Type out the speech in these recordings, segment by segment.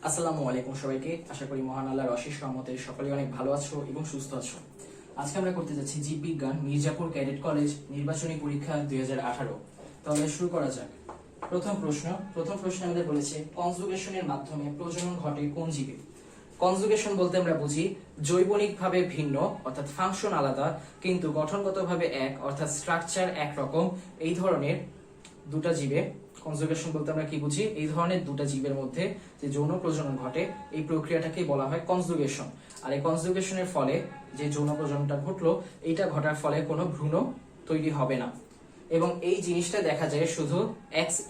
আসসালামু আলাইকুম সবাইকে। আশা করি মহান আল্লাহর অশেষ রহমতে সকলে অনেক ভালো আছো এবং সুস্থ আছো। আজকে আমরা করতে যাচ্ছি জীববিজ্ঞান মির্জাপুর ক্যাডেট কলেজ নির্বাচনী পরীক্ষা 2018। তাহলে শুরু করা যাক। প্রথম প্রশ্ন আমাদের বলেছে কনজুগেশনের মাধ্যমে প্রজনন ঘটে কোন জীবে। কনজুগেশন বলতে আমরা বুঝি জৈবনিকভাবে ভিন্ন অর্থাৎ ফাংশন আলাদা কিন্তু গঠনগতভাবে এক অর্থাৎ স্ট্রাকচার একরকম এই ধরনের দুটা জীবে। কনজুগেশন বলতে আমরা কি বুঝি? এই ধরনের দুটা জীবের মধ্যে যে যৌন প্রজনন ঘটে এই প্রক্রিয়াটাকে বলা হয় কনজুগেশন। আর এই কনজুগেশনের ফলে যে যৌন প্রজননটা ঘটলো এইটা ঘটার ফলে কোনো ভ্রূণ তৈরি হবে না এবং এই জিনিসটা দেখা যায় শুধু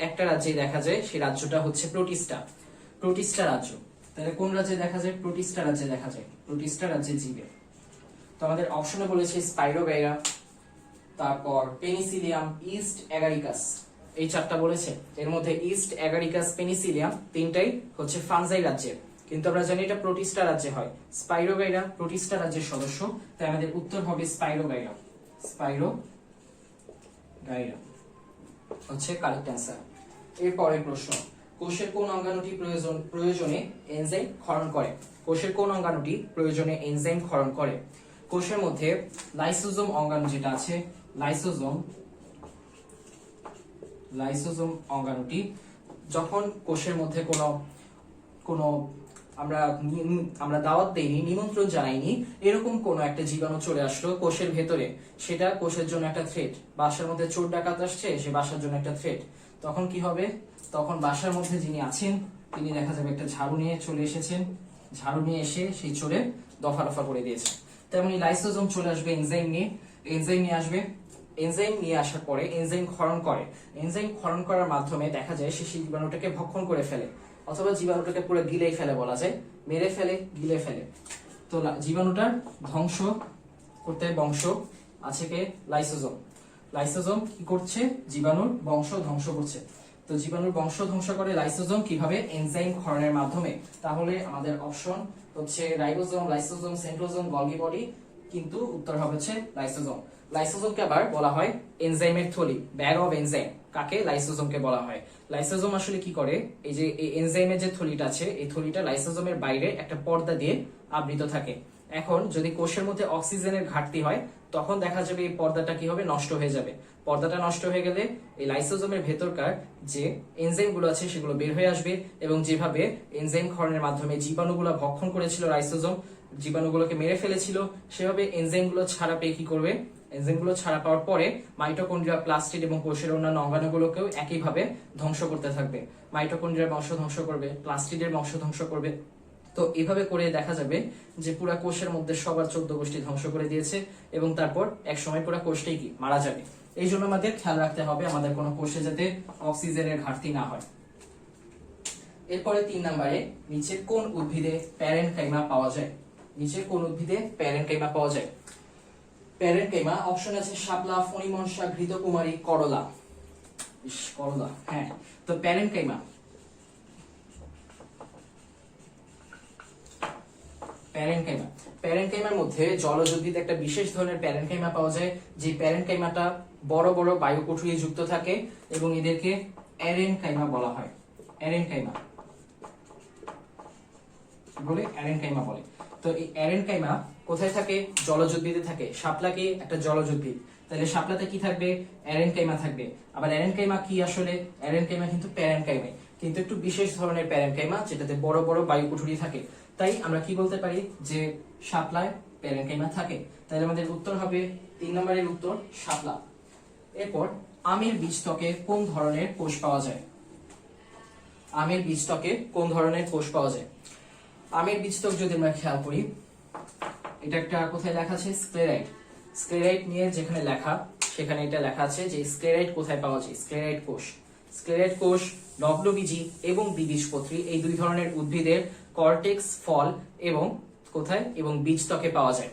একটা রাজ্যে দেখা যায়, সেই রাজ্যটা হচ্ছে প্রোটিস্টা রাজ্য। তাহলে কোন রাজ্যে দেখা যায়? প্রোটিস্টা রাজ্যে দেখা যায়, প্রোটিস্টা রাজ্যে জীবে। তো আমাদের অপশনে বলেছে স্পাইরোগাইরা, তারপর পেনিসিলিয়াম, ইস্ট অ্যাগারিকাস, এই চারটা বলেছে। এর মধ্যে ইস্ট অ্যাগারিকাস, পেনিসিলিয়াম তিনটাই হচ্ছে ফানজাই রাজ্যের, কিন্তু আমরা জানি এটা প্রোটিস্টা রাজ্যে হয়। স্পাইরোগাইরা প্রোটিস্টা রাজ্যের সদস্য, তাই আমাদের উত্তর হবে স্পাইরোগাইরা। স্পাইরোগাইরা হচ্ছে কারেক্ট অ্যান্সার। এরপরের প্রশ্ন, কোষের কোন অঙ্গাণুটি প্রয়োজনে এনজাইম ক্ষরণ করে? কোষের কোন অঙ্গাণুটি প্রয়োজনে এনজাইম ক্ষরণ করে? কোষের মধ্যে লাইসোজোম অঙ্গাণু যেটা আছে, লাইসোজোম অঙ্গাণুটি যখন কোষের মধ্যে কোনো আমরা দাওয়াত দেইনি, নিমন্ত্রণ জানাইনি, এরকম কোন একটা জীবাণু চলে আসলো কোষের ভেতরে, সেটা কোষের জন্য একটা থ্রেট। বাসার মধ্যে চোর ডাকাত আসছে, সে বাসার জন্য একটা থ্রেট। তখন কি হবে? তখন বাসার মধ্যে যিনি আছেন তিনি দেখা যাবে একটা ঝাড়ু নিয়ে চলে এসেছেন, ঝাড়ু নিয়ে এসে সেই চোরে দফা দফা করে দিয়েছে। তেমনি লাইসোজোম চলে আসবে এনজাইম নিয়ে আসবে। এনজাইম নিয়ে আসার পরে এনজাইম ক্ষরণ করে। এনজাইম ক্ষরণ করার মাধ্যমে দেখা যায় সে জীবাণুটাকে ভক্ষণ করে ফেলে অথবা জীবাণুটাকে পুরো গিলেই ফেলে, বলা যায় মেরে ফেলে, গিলে ফেলে। তো জীবাণুটার ধ্বংস করতে বংশ আছে কে? লাইসোজোম। লাইসোজোম কি করছে? জীবাণুর বংশ ধ্বংস করছে। তো জীবাণুর বংশ ধ্বংস করে লাইসোজোম কিভাবে? এনজাইম ক্ষরণের মাধ্যমে। তাহলে আমাদের অপশন হচ্ছে ribosome, lysosome, centrosome, Golgi body, কিন্তু উত্তর হবে হচ্ছে লাইসোজোম। লাইসোজোমকে আবার বলা হয় এনজাইমের থলি, ব্যাগ অফ এনজাইম। কাকে? লাইসোজোমকে বলা হয়। লাইসোজোম আসলে কি করে? এই যে এনজাইমের যে থলিটা আছে, এই থলিটা লাইসোজোমের বাইরে একটা পর্দা দিয়ে আবৃত থাকে। এখন যদি কোষের মধ্যে অক্সিজেনের ঘাটতি হয় তখন দেখা যাবে এই পর্দাটা কি হবে? নষ্ট হয়ে যাবে। পর্দাটা নষ্ট হয়ে গেলে এই লাইসোজোমের ভেতরকার যে এনজাইম গুলো আছে সেগুলো বের হয়ে আসবে এবং যেভাবে এনজাইম ক্ষরণের মাধ্যমে জীবাণুগুলো ভক্ষণ করেছিল লাইসোজোম, জীবাণুগুলোকে মেরে ফেলেছিল, সেভাবে এনজাইমগুলো ছাড়া পেয়ে কি করবে? এনজাইমগুলো ছাড়া পাওয়ার পরে মাইটোকন্ড্রিয়া, প্লাস্টিড এবং কোষের অন্যান্য অঙ্গাণুগুলোকেও একইভাবে ধ্বংস করতে থাকবে। মাইটোকন্ড্রিয়ার বংশ ধ্বংস করবে, প্লাস্টিডের বংশ ধ্বংস করবে। তো এভাবে করে দেখা যাবে যে পুরা কোষের মধ্যে সবার 14 গোষ্ঠী ধ্বংস করে দিয়েছে এবং তারপর এক সময় পুরা কোষটাই কি মারা যাবে। এই জন্য আমাদের খেয়াল রাখতে হবে আমাদের কোনো কোষে যাতে অক্সিজেনের ঘাটতি না হয়। এরপরে 3 নম্বরে, নিচে কোন উদ্ভিদে প্যারেনকাইমা পাওয়া যায়? নিচে কোন উদ্ভিদে প্যারেনকাইমা পাওয়া যায়? প্যারেনকাইমা অপশন আছে শাপলা, ফণিমনসা, ঘৃতকুমারী, করলা। করলা, হ্যাঁ। তো প্যারেনকাইমার মধ্যে জলজ উদ্ভিদ একটা বিশেষ ধরনের প্যারেনকাইমা পাওয়া যায়, যে প্যারেনকাইমাটা বড় বড় বায়ুকুঠুরি যুক্ত থাকে এবং এদেরকে অ্যারেনকাইমা বলা হয়। অ্যারেনকাইমা বলে। তো এই অ্যারেনকাইমা কোথায় থাকে? জলজ উদ্ভিদে থাকে। শাপলা কি? একটা জলজ উদ্ভিদ, তাহলে শাপলাতে কি থাকবে? অ্যারেনকাইমা থাকবে। আবার অ্যারেনকাইমা কি আসলে? অ্যারেনকাইমা কিন্তু প্যারেনকাইমাই, কিন্তু একটু বিশেষ ধরনের প্যারেনকাইমা যেটাতে বড় বড় বায়ুকুঠুরি থাকে। তাই আমরা কি বলতে পারি? যে শাপলায় প্যারেনকাইমা থাকে। তাহলে আমাদের উত্তর হবে 3 নম্বরের উত্তর শাপলা। এরপর আমের বীজত্বকে কোন ধরনের কোষ পাওয়া যায়? আমের বীজত্বকে কোন ধরনের কোষ পাওয়া যায়? আমের বীজত্বক যদি আমরা খেয়াল করি, এটা একটা কোথায় লেখা আছে? স্ক্লেরাইট। স্ক্লেরাইট নিয়ে যেখানে লেখা সেখানে এটা লেখা আছে যে স্ক্লেরাইট কোথায় পাওয়া যায়? স্ক্লেরাইট কোষ নগ্নবীজী এবং দ্বিবীজপত্রী এই দুই ধরনের উদ্ভিদের কর্টেক্স, ফল এবং কোথায়? এবং বীজত্বকে পাওয়া যায়।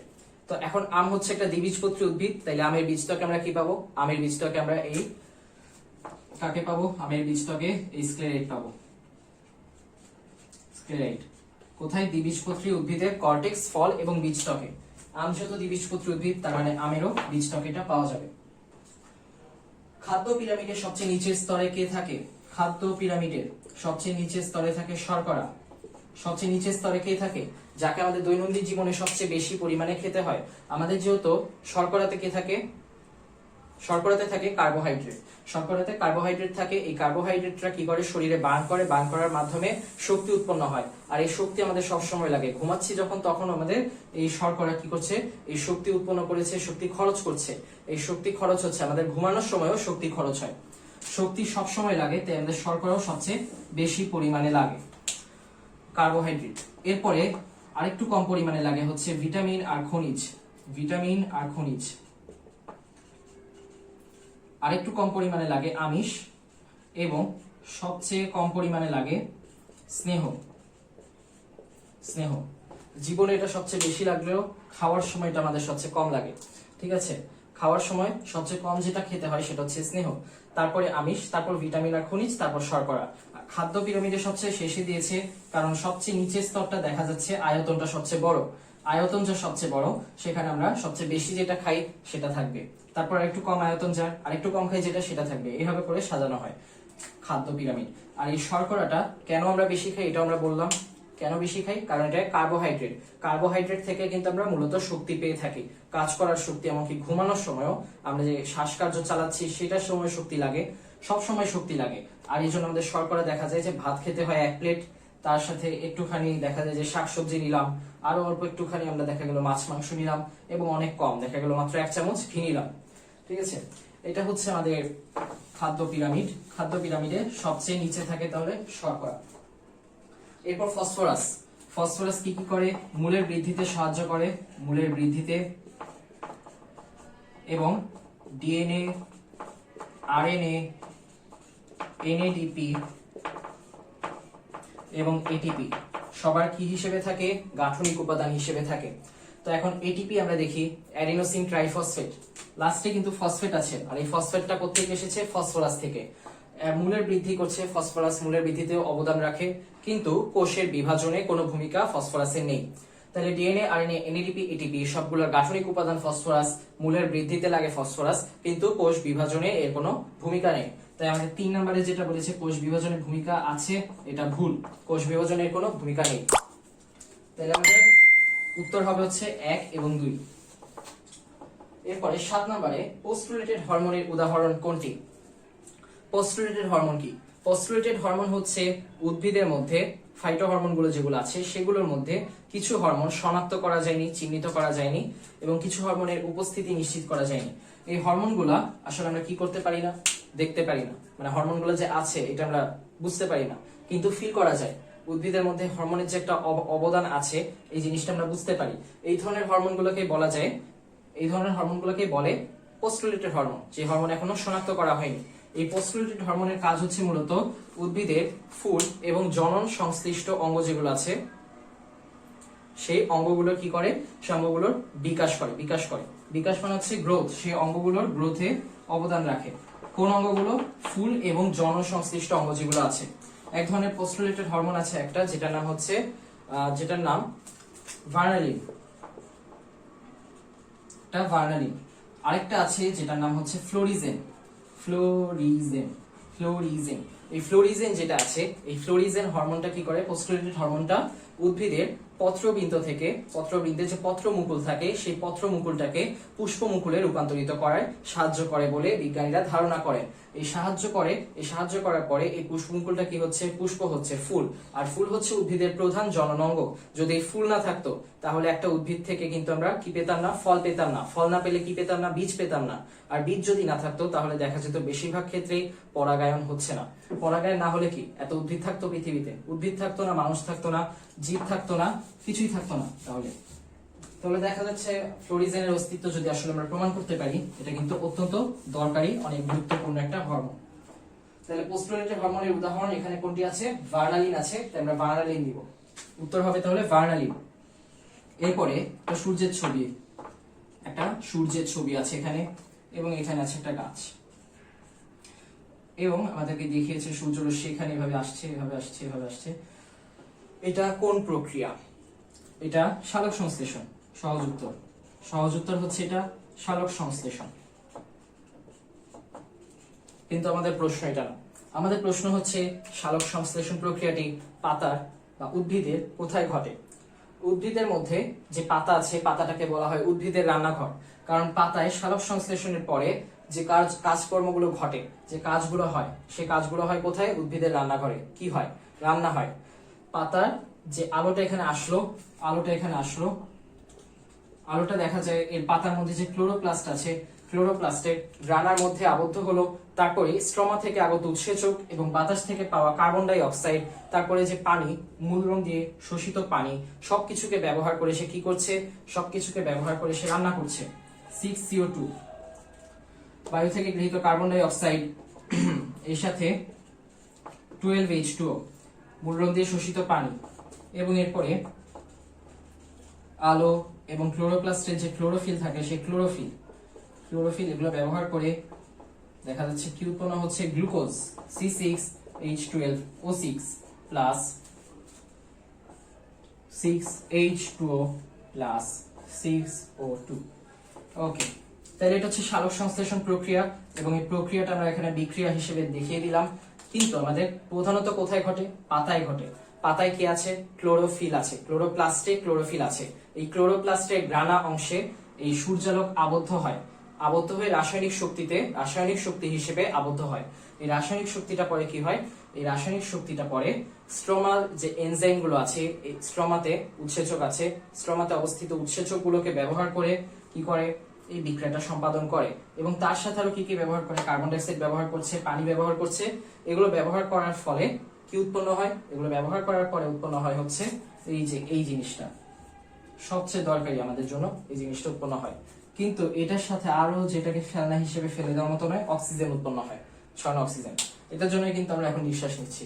তো এখন আম হচ্ছে একটা দ্বিবীজপত্রী উদ্ভিদ, তাইলে আমের বীজত্বকে আমরা কি পাবো? আমের বীজত্বকে আমরা এই কাকে পাবো? আমের বীজত্বকে এই স্ক্লেরাইট পাবো। স্ক্লেরাইট কোথায়? দ্বিবীজপত্রী উদ্ভিদের কর্টেক্স, ফল এবং বীজত্বকে। আম যেহেতু দ্বিবীজপত্রী উদ্ভিদ, তার মানে আমেরও বীজত্বকেটা পাওয়া যাবে। খাদ্য পিরামিডের সবচেয়ে নিচের স্তরে কে থাকে? খাদ্য পিরামিডের সবচেয়ে নিচের স্তরে থাকে শর্করা। সবচেয়ে নিচের স্তরে কে থাকে, যাকে আমাদের দৈনন্দিন জীবনে সবচেয়ে বেশি পরিমাণে খেতে হয়। আমাদের যেহেতু শর্করাতে কে থাকে, শর্করাতে থাকে কার্বোহাইড্রেট, শর্করাতে কার্বোহাইড্রেট থাকে। এই কার্বোহাইড্রেটটা কি করে, শরীরে বার্ন করে, বার্ন করার মাধ্যমে শক্তি উৎপন্ন হয়। আর এই শক্তি আমাদের সব সময় লাগে, ঘুমাচ্ছি যখন তখন আমাদের এই শর্করা কি করছে, এই শক্তি উৎপন্ন করেছে, শক্তি খরচ করছে। এই শক্তি খরচ হচ্ছে, আমাদের ঘুমানোর সময়ও শক্তি খরচ হয়, শক্তি সব সময় লাগে, তাই আমাদের শর্করাও সবচেয়ে বেশি পরিমাণে লাগে কার্বোহাইড্রেট। এরপরে আরেকটু কম পরিমাণে লাগে হচ্ছে ভিটামিন আর খনিজ, ভিটামিন আর খনিজ। আরেকটু কম পরিমাণে লাগে আমিষ, এবং সবচেয়ে কম পরিমাণে লাগে স্নেহ। স্নেহ জীবনে এটা সবচেয়ে বেশি লাগলেও খাওয়ার সময় এটা আমাদের সবচেয়ে কম লাগে। ঠিক আছে, খাওয়ার সময় সবচেয়ে কম যেটা খেতে হয় সেটা হচ্ছে স্নেহ, তারপরে আমিষ, তারপর ভিটামিন আর খনিজ, তারপর শর্করা। খাদ্য পিরামিডে সবচেয়ে শেষে দিয়েছে, কারণ সবচেয়ে নিচের স্তরটা দেখা যাচ্ছে আয়তনটা সবচেয়ে বড়, আয়তন যা সবচেয়ে বড় সেখানে আমরা সবচেয়ে বেশি যেটা খাই সেটা থাকবে, তারপর একটু কম আয়তন যার আরেকটু কম খাই যেটা সেটা থাকবে। এইভাবে করে সাজানো হয় খাদ্য পিরামিড। আর এই শর্করাটা কেন আমরা বেশি খাই এটা আমরা বললাম, কেন বেশি খাই, কারণ এটা কার্বোহাইড্রেট। কার্বোহাইড্রেট থেকে কিন্তু আমরা মূলত শক্তি পেয়ে থাকি, কাজ করার শক্তি, এমনকি ঘুমানোর সময়ও আমরা যে শ্বাসকার্য চালাচ্ছি সেটার সময় শক্তি লাগে, সব সময় শক্তি লাগে। আর এই জন্য আমাদের শর্করা দেখা যায় যে ভাত খেতে হয় 1 প্লেট, তার সাথে একটুখানি দেখা যায় যে শাকসবজি নিলাম, আরো অল্প একটুখানি আমরা দেখা গেল মাছ মাংস নিলাম, এবং অনেক কম দেখা গেল মাত্র 1 চামচ ঘি নিলাম। ঠিক আছে, এটা হচ্ছে আমাদের খাদ্য পিরামিড। খাদ্য পিরামিডে সবচেয়ে নিচে থাকে তাহলে শর্করা। এরপর ফসফরাস। ফসফরাস কি কি করে, মূলের বৃদ্ধিতে সাহায্য করে, মূলের বৃদ্ধিতে, এবং ডিএনএ, আরএনএ, এনএডিপি এবং এটিপি সবার কি হিসেবে থাকে, গাঠনিক উপাদান হিসেবে থাকে। তো এখন এটিপি আমরা দেখি, অ্যাডিনোসিন ট্রাইফসফেট, লাস্টে কিন্তু ফসফেট আছে, আর এই ফসফেটটা কোথা থেকে এসেছে, ফসফরাস থেকে। মূলের বৃদ্ধি করছে ফসফরাস, মূলের বৃদ্ধিতেও অবদান রাখে, কিন্তু কোষের বিভাজনে কোনো ভূমিকা ফসফরাসের নেই। তাহলে ডিএনএ, আরএনএ, এনএডিপি, এটিপি সবগুলোর গাঠনিক উপাদান ফসফরাস, মূলের বৃদ্ধিতে লাগে ফসফরাস, কিন্তু কোষ বিভাজনে এর কোনো ভূমিকা নেই। তাই আমাদের 3 নম্বরে যেটা বলেছে কোষ বিভাজনের ভূমিকা আছে, এটা ভুল, কোষ বিভাজনের কোনো ভূমিকা নেই। তাহলে আমাদের উত্তর হবে হচ্ছে 1 এবং 2। এরপরে 7 নম্বরে পোস্টুলেটেড হরমোনের উদাহরণ কোনটি? পোস্টুলেটেড হরমোন কি? পোস্টুলেটেড হরমোন হচ্ছে উদ্ভিদের মধ্যে ফাইটো হরমোনগুলো যেগুলো আছে সেগুলোর মধ্যে কিছু হরমোন শনাক্ত করা যায়নি, চিহ্নিত করা যায়নি, এবং কিছু হরমোনের উপস্থিতি নিশ্চিত করা যায়নি। এই হরমোনগুলা আসলে আমরা কি করতে পারি না, দেখতে পারি না, মানে হরমোনগুলো যে আছে এটা আমরা বুঝতে পারি না, কিন্তু ফিল করা যায়। উদ্ভিদের মধ্যে হরমোনের যে একটা অবদান আছে এই জিনিসটা আমরা বুঝতে পারি। এই ধরনের হরমোনগুলোকে বলা যায়, এই ধরনের হরমোনগুলোকে বলে পোস্টুলেটেড হরমোন, যে হরমোন এখনো শনাক্ত করা হয়নি। এই পোস্টুলেটেড হরমোনের কাজ হচ্ছে মূলত উদ্ভিদের ফুল এবং জনন সংশ্লিষ্ট অঙ্গ যেগুলো আছে সেই অঙ্গগুলোর কি করে, সেই অঙ্গগুলোর বিকাশ করে। বিকাশ মানে হচ্ছে গ্রোথ, সেই অঙ্গগুলোর গ্রোথে অবদান রাখে। কোন অঙ্গগুলো? ফুল এবং জনন সংশ্লিষ্ট অঙ্গ যেগুলো আছে। এক ধরনের পোস্টুলেটেড হরমোন আছে একটা, যেটার নাম হচ্ছে ভার্নালিন, এটা ভার্নালিন। আরেকটা আছে যেটার নাম হচ্ছে ফ্লোরিজেন। এই ফ্লোরিজেন যেটা আছে, এই ফ্লোরিজেন হরমোনটা কি করে, পোস্টুলেটেড হরমোনটা উদ্ভিদের পত্রবৃন্ত থেকে, পত্রবৃন্তে যে পত্রমুকুল থাকে সেই পত্রমুকুলটাকে পুষ্পমুকুলে রূপান্তরিত করায় সাহায্য করে বলে বিজ্ঞানীরা ধারণা করেন। এই সাহায্য করার পরে এই পুষ্পমুকুলটা কি হচ্ছে, পুষ্প হচ্ছে ফুল, আর ফুল হচ্ছে উদ্ভিদের প্রধান জনন অঙ্গ। যদি এই ফুল না থাকতো তাহলে একটা উদ্ভিদ থেকে কিন্তু আমরা কি পেতাম না, ফল পেতাম না। ফল না পেলে কি পেতাম না, বীজ পেতাম না। আর বীজ যদি না থাকতো তাহলে দেখা যেত বেশিরভাগ ক্ষেত্রেই পরাগায়ন হচ্ছে না। পরাগায়ন না হলে কি এত উদ্ভিদ থাকতো পৃথিবীতে? উদ্ভিদ থাকতো না, মানুষ থাকতো না, জীব থাকতো না, কিছুই থাকতো না। তাহলে দেখা যাচ্ছে ফ্লোরিজেনের অস্তিত্ব যদি আসলে আমরা প্রমাণ করতে পারি, এটা কিন্তু অত্যন্ত দরকারি, অনেক গুরুত্বপূর্ণ একটা হরমোন। তাহলে পোস্টুলেটেড হরমোনের উদাহরণ এখানে কোনটি আছে? ভার্নালিন আছে, তাই আমরা ভার্নালিন দিব। উত্তর হবে তাহলে ভার্নালিন। এরপরে একটা সূর্যের ছবি আছে এখানে, এবং এখানে আছে একটা গাছ, এবং আমাদেরকে দেখিয়েছে সূর্যরশ্মি এখানে এভাবে আসছে, এভাবে আসছে, এভাবে আসছে। এটা কোন প্রক্রিয়া? এটা সালোক সংশ্লেষণ। সহজ উত্তর হচ্ছে এটা সালোক সংশ্লেষণ। কিন্তু আমাদের প্রশ্ন এটা না, আমাদের প্রশ্ন হচ্ছে সালোক সংশ্লেষণ প্রক্রিয়াটি পাতার বা উদ্ভিদের কোথায় ঘটে? উদ্ভিদের মধ্যে যে পাতা আছে, পাতাটাকে বলা হয় উদ্ভিদের রান্নাঘর। কারণ পাতায় সালোক সংশ্লেষণের পরে যে কাজকর্মগুলো ঘটে, যে কাজগুলো হয়, সেই কাজগুলো হয় কোথায়? উদ্ভিদের রান্নাঘরে। কি হয়? রান্না হয়। পাতার যে আলোটা এখানে আসলো, আলোটা দেখা যায় এর পাতার মধ্যে যে ক্লোরোপ্লাস্ট আছে, ক্লোরোপ্লাস্টের গ্রানার মধ্যে আবদ্ধ হলো। তারপরে স্ট্রমা থেকে আগত উৎসেচক এবং বাতাস থেকে পাওয়া কার্বন ডাই অক্সাইড, তারপরে যে পানি, মূলরং দিয়ে শোষিত পানি, সবকিছুকে ব্যবহার করে সে কি করছে? সবকিছুকে ব্যবহার করে সে রান্না করছে। 6CO2 বায়ু থেকে গৃহীত কার্বন ডাই অক্সাইড এর সাথে 12H2O মূলরং দিয়ে শোষিত পানি, এবং এরপরে আলো এবং ক্লোরোপ্লাস্টের যে ক্লোরোফিল থাকে, সেই ক্লোরোফিল এগুলো ব্যবহার করে দেখা যাচ্ছে কি উৎপন্ন হচ্ছে? Glucose, C6H12O6 plus 6H2O plus 6O2। ওকে, তাহলে এটা হচ্ছে সালোক সংশ্লেষণ প্রক্রিয়া, এবং এই প্রক্রিয়াটা আমরা এখানে বিক্রিয়া হিসেবে দেখিয়ে দিলাম। কিন্তু আমাদের প্রধানত কোথায় ঘটে? পাতায় ঘটে। পাতায় কি আছে? ক্লোরোফিল আছে, ক্লোরোপ্লাস্টে ক্লোরোফিল আছে। এই ক্লোরোপ্লাস্টের গ্রানা অংশে এই সূর্যালোক আবদ্ধ হয়, আবদ্ধ হয়ে রাসায়নিক শক্তি হিসেবে আবদ্ধ হয়। এই রাসায়নিক শক্তিটা পরে কি হয়? এই রাসায়নিক শক্তিটা পরে স্ট্রোমাল যে এনজাইম গুলো আছে, এই স্ট্রোমাতে উৎসেচক আছে, স্ট্রোমাতে অবস্থিত উৎসেচক গুলোকে ব্যবহার করে কি করে? এই বিক্রিয়াটা সম্পাদন করে। এবং তার সাথে আরো কি কি ব্যবহার করে? কার্বন ডাই অক্সাইড ব্যবহার করছে, পানি ব্যবহার করছে। এগুলো ব্যবহার করার ফলে কি উৎপন্ন হয়? এগুলো ব্যবহার করার পরে উৎপন্ন হয় হচ্ছে এই জিনিসটা সবচেয়ে দরকারি আমাদের জন্য, এই জিনিসটা উৎপন্ন হয়। কিন্তু এটার সাথে আরো যেটাকে ফেলনা হিসেবে ফেলে দেওয়ার মতো নয়, অক্সিজেন উৎপন্ন হয়, ছড়ানো অক্সিজেন। এটার জন্য কিন্তু আমরা এখন নিঃশ্বাস নিচ্ছি।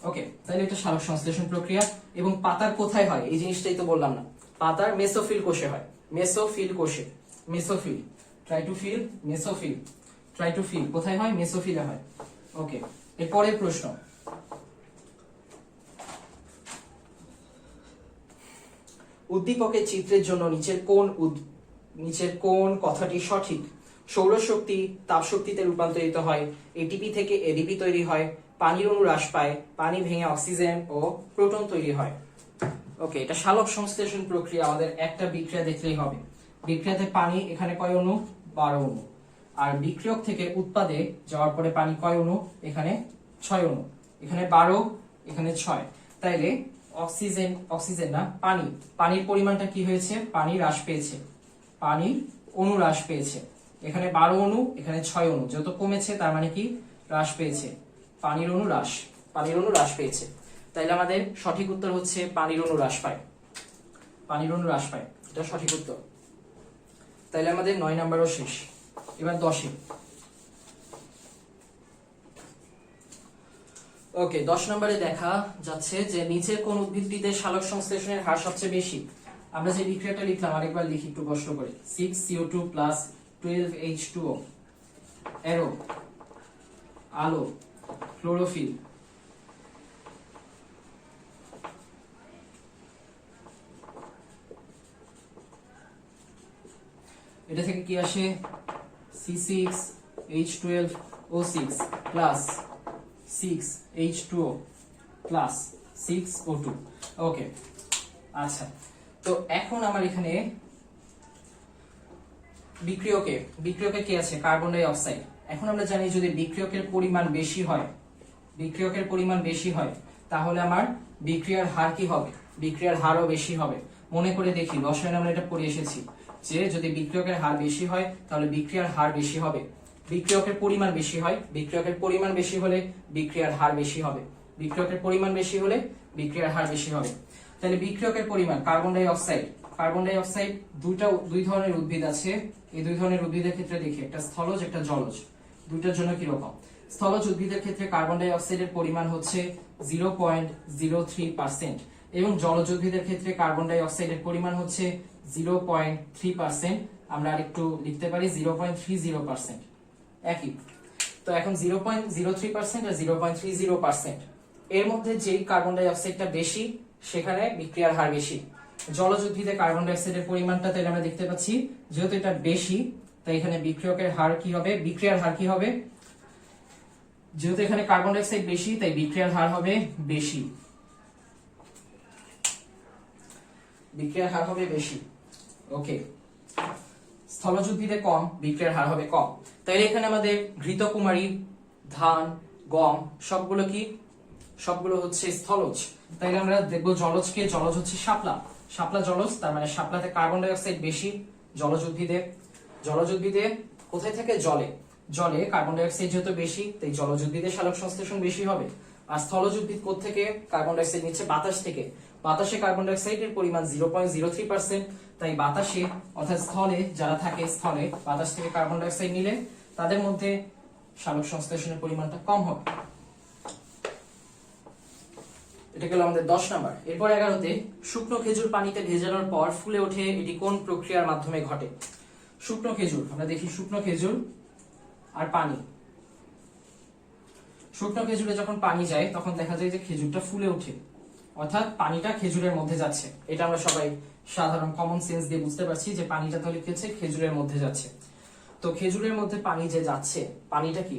ওকে, তাহলে এটা সালোক সংশ্লেষণ প্রক্রিয়া। এবং পাতার কোথায় হয়? এই জিনিসটাই তো বললাম না। পাতার মেসোফিল কোষে হয়, মেসোফিল কোষে। মেসোফিল, ট্রাই টু ফিল কোথায় হয়? মেসোফিলে হয়। ওকে, এরপরের প্রশ্ন, উদ্দীপকের চিত্রের জন্য নিচের কোন কথাটি সঠিক? সৌরশক্তি তাপশক্তিতে রূপান্তরিত হয়, এটিপি থেকে এডিপি তৈরি হয়, পানির অণু হ্রাস পায়, পানি ভেঙে অক্সিজেন ও প্রোটন তৈরি হয়। ওকে, এটা সালোক সংশ্লেষণ প্রক্রিয়া। আমাদের একটা বিক্রিয়া দেখলেই হবে। বিক্রিয়াতে পানি এখানে কয় অণু? 12 অণু। আর বিক্রিয়ক থেকে উৎপাদে যাওয়ার পরে পানি কয় অণু? এখানে 6 অণু। এখানে 12, এখানে 6। তাইলে অক্সিজেন না, পানির পরিমাণটা কি হয়েছে? পানি হ্রাস পেয়েছে, পানির অণু হ্রাস পেয়েছে। এখানে 12 অণু, এখানে 6 অণু। যত কমেছে তার মানে কি? হ্রাস পেয়েছে, পানির অণু হ্রাস পেয়েছে। তাইলে আমাদের সঠিক উত্তর হচ্ছে পানির অণু হ্রাস পায়, এটা সঠিক উত্তর। তাইলে আমাদের 9 নাম্বারও শেষ। এবার 10-এ। ওকে, 10 নম্বরে দেখা যাচ্ছে যে নিচের কোন উদ্ভিদটিতে সালোক সংশ্লেষণের হার সবচেয়ে বেশি? আমরা যে বিক্রিয়াটা লিখলাম আরেকবার লিখি একটু কষ্ট করে। 6CO2 প্লাস 12H2O, অ্যারো, আলো, ক্লোরোফিল, এটা থেকে কি আসে? C6H12O6 plus 6H2O plus 6O2। ওকে, আচ্ছা, তো এখন আমার এখানে বিক্রিয়কে কি আছে? Carbon die oxide. এখন আমরা জানি যদি বিক্রিয়কের পরিমাণ বেশি হয় তাহলে আমার বিক্রিয়ার হার কি হবে? বিক্রিয়ার হারও বেশি হবে। মনে করে দেখি, রসায়নে আমরা এটা পড়ে এসেছি যে যদি বিক্রিয়কের হার বেশি হয় তাহলে বিক্রিয়ার হার বেশি হবে। বিক্রিয়কের পরিমাণ বেশি হলে বিক্রিয়ার হার বেশি হবে, তাহলে বিক্রিয়কের পরিমাণ কার্বন ডাই অক্সাইড দুই ধরনের উদ্ভিদ আছে। এই দুই ধরনের উদ্ভিদের ক্ষেত্রে দেখি, একটা স্থলজ একটা জলজ। দুইটার জন্য কি রকম? স্থলজ উদ্ভিদের ক্ষেত্রে কার্বন ডাই অক্সাইডের পরিমাণ হচ্ছে 0.03% এবং জলজ উদ্ভিদের ক্ষেত্রে কার্বন ডাই অক্সাইডের পরিমাণ হচ্ছে 0.3%। আমরা আরেকটু লিখতে পারি 0.30%। একই তো। এখন 0.03% আর 0.30%, এর মধ্যে যেই কার্বন ডাই অক্সাইডটা বেশি সেখানে বিক্রিয়ার হার বেশি। জলজ উদ্ভিদে কার্বন ডাই অক্সাইডের পরিমাণটা তাহলে আমরা দেখতে পাচ্ছি যেহেতু এটা বেশি, তাই এখানে বিক্রিয়ার হার কি হবে? যেহেতু এখানে কার্বন ডাই অক্সাইড বেশি, তাই বিক্রিয়ার হার হবে বেশি, বিক্রিয়ার হার হবে বেশি। ওকে, স্থলজ উদ্ভিদে কম, বিক্রিয়ার হার হবে কম। তাইলে এখানে আমাদের ঘৃতকুমারী, ধান, গম সবগুলো কি, সবগুলো হচ্ছে স্থলজ। তাইলে আমরা দেখবো জলজকে, জলজ হচ্ছে শাপলা, শাপলা জলজ, তার মানে শাপলাতে কার্বন ডাই অক্সাইড বেশি। জলজ উদ্ভিদে, জলজ উদ্ভিদে কোথায় থাকে, জলে, জলে কার্বন ডাই অক্সাইড যেহেতু বেশি, তাই জলজ উদ্ভিদে সালোক সংশ্লেষণ বেশি হবে। আর স্থলজ উদ্ভিদ কোত্থেকে কার্বন ডাই অক্সাইড নিচ্ছে, বাতাস থেকে। বাতাসে কার্বন ডাই অক্সাইডের পরিমাণ 0.03%, তাই বাতাসে অর্থাৎ স্থলে যারা থাকে, স্থলে বাতাস থেকে কার্বন ডাই অক্সাইড নিলে তাদের মধ্যে সালোক সংশ্লেষণের পরিমাণটা কম হবে। এটা গেল আমাদের 10 নাম্বার। এরপর 11তে, শুকনো খেজুর পানিতে ভেজানোর পর ফুলে ওঠে, এটি কোন প্রক্রিয়ার মাধ্যমে ঘটে? শুকনো খেজুর, আমরা দেখি শুকনো খেজুর আর পানি। শুকনো খেজুরে যখন পানি যায় তখন দেখা যায় যে খেজুরটা ফুলে ওঠে, অর্থাৎ পানিটা খেজুরের মধ্যে যাচ্ছে। এটা আমরা সবাই সাধারণ কমন সেন্স দিয়ে বুঝতে পারছি যে পানিটা তাহলে কি হচ্ছে, খেজুরের মধ্যে যাচ্ছে। তো খেজুরের মধ্যে পানি যে যাচ্ছে, পানিটা কি,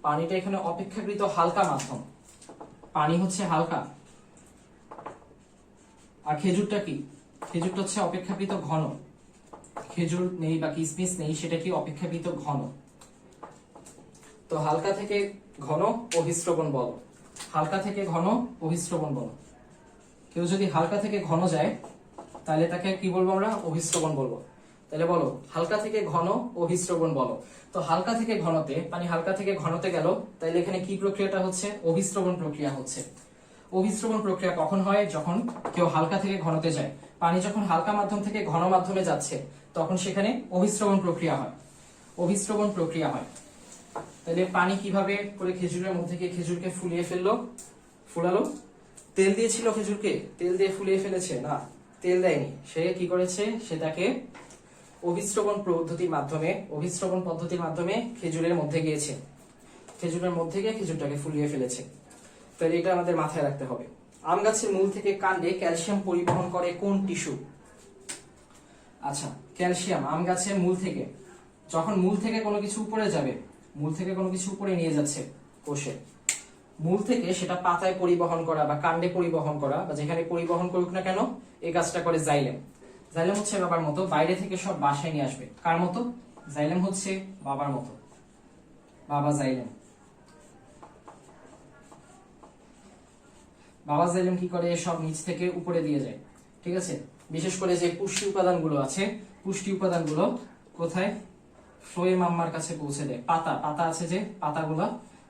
পানিটা এখানে অপেক্ষাকৃত হালকা মাধ্যম, পানি হচ্ছে হালকা। আর খেজুরটা কি, খেজুরটা হচ্ছে অপেক্ষাকৃত ঘন। খেজুর নেই বা কিসমিস নেই, সেটা কি অপেক্ষাকৃত ঘন। তো হালকা থেকে ঘন অভিস্রবণ বল, হালকা থেকে ঘন অভিস্রবণ বল। কেউ যদি হালকা থেকে ঘন যায় তাহলে তাকে কি বলবো আমরা, অভিস্রবণ বলবো। তাহলে বলো হালকা থেকে ঘন অভিস্রবণ বলো। তো হালকা থেকে ঘনতে, পানি হালকা থেকে ঘনতে গেল, তাহলে এখানে কি প্রক্রিয়াটা হচ্ছে, অভিস্রবণ প্রক্রিয়া হচ্ছে। অভিস্রবণ প্রক্রিয়া কখন হয়, যখন কেউ হালকা থেকে ঘনতে যায়। পানি যখন হালকা মাধ্যম থেকে ঘন মাধ্যমে যাচ্ছে তখন সেখানে অভিস্রবণ প্রক্রিয়া হয়, অভিস্রবণ প্রক্রিয়া হয়। তাহলে পানি কিভাবে করে খেজুরের মধ্যে গিয়ে খেজুরকে ফুলিয়ে ফেললো, ফুলালো, তেল দিয়েছিল খেজুরকে, তেল দিয়ে ফুলিয়ে ফেলেছে না, তেল দেয়নি। সে কি করেছে, সেটাকে অভিস্রবণ পদ্ধতির মাধ্যমে, অভিস্রবণ পদ্ধতির মাধ্যমে খেজুরের মধ্যে গিয়েছে, খেজুরের মধ্যে গিয়ে খেজুরটাকে ফুলিয়ে ফেলেছে। তাহলে এটা আমাদের মাথায় রাখতে হবে। আম গাছের মূল থেকে কাণ্ডে ক্যালসিয়াম পরিবহন করে কোন টিস্যু? আচ্ছা, ক্যালসিয়াম আম গাছের মূল থেকে, যখন মূল থেকে কোনো কিছু উপরে যাবে, মূল থেকে কোনো কিছু উপরে নিয়ে যাচ্ছে কোষে, মূল থেকে সেটা পাতায় পরিবহন করা বা কাণ্ডে পরিবহন করা বা যেখানে পরিবহন করুক না কেন, এই কাজটা করে জাইলেম। জাইলেম হচ্ছে বাবার মতো, বাইরে থেকে সব বাসায় নিয়ে আসবে। কার মতো? জাইলেম হচ্ছে বাবার মতো, বাবা জাইলেম। বাবা জাইলেম কি করে, সব নিচ থেকে উপরে দিয়ে যায়। ঠিক আছে, বিশেষ করে যে পুষ্টি উপাদানগুলো আছে, পুষ্টি উপাদানগুলো কোথায়, ফ্লোয়েম আম্মার কাছে পৌঁছে দেয়। পাতা, পাতা আছে যে পাতাগুলো,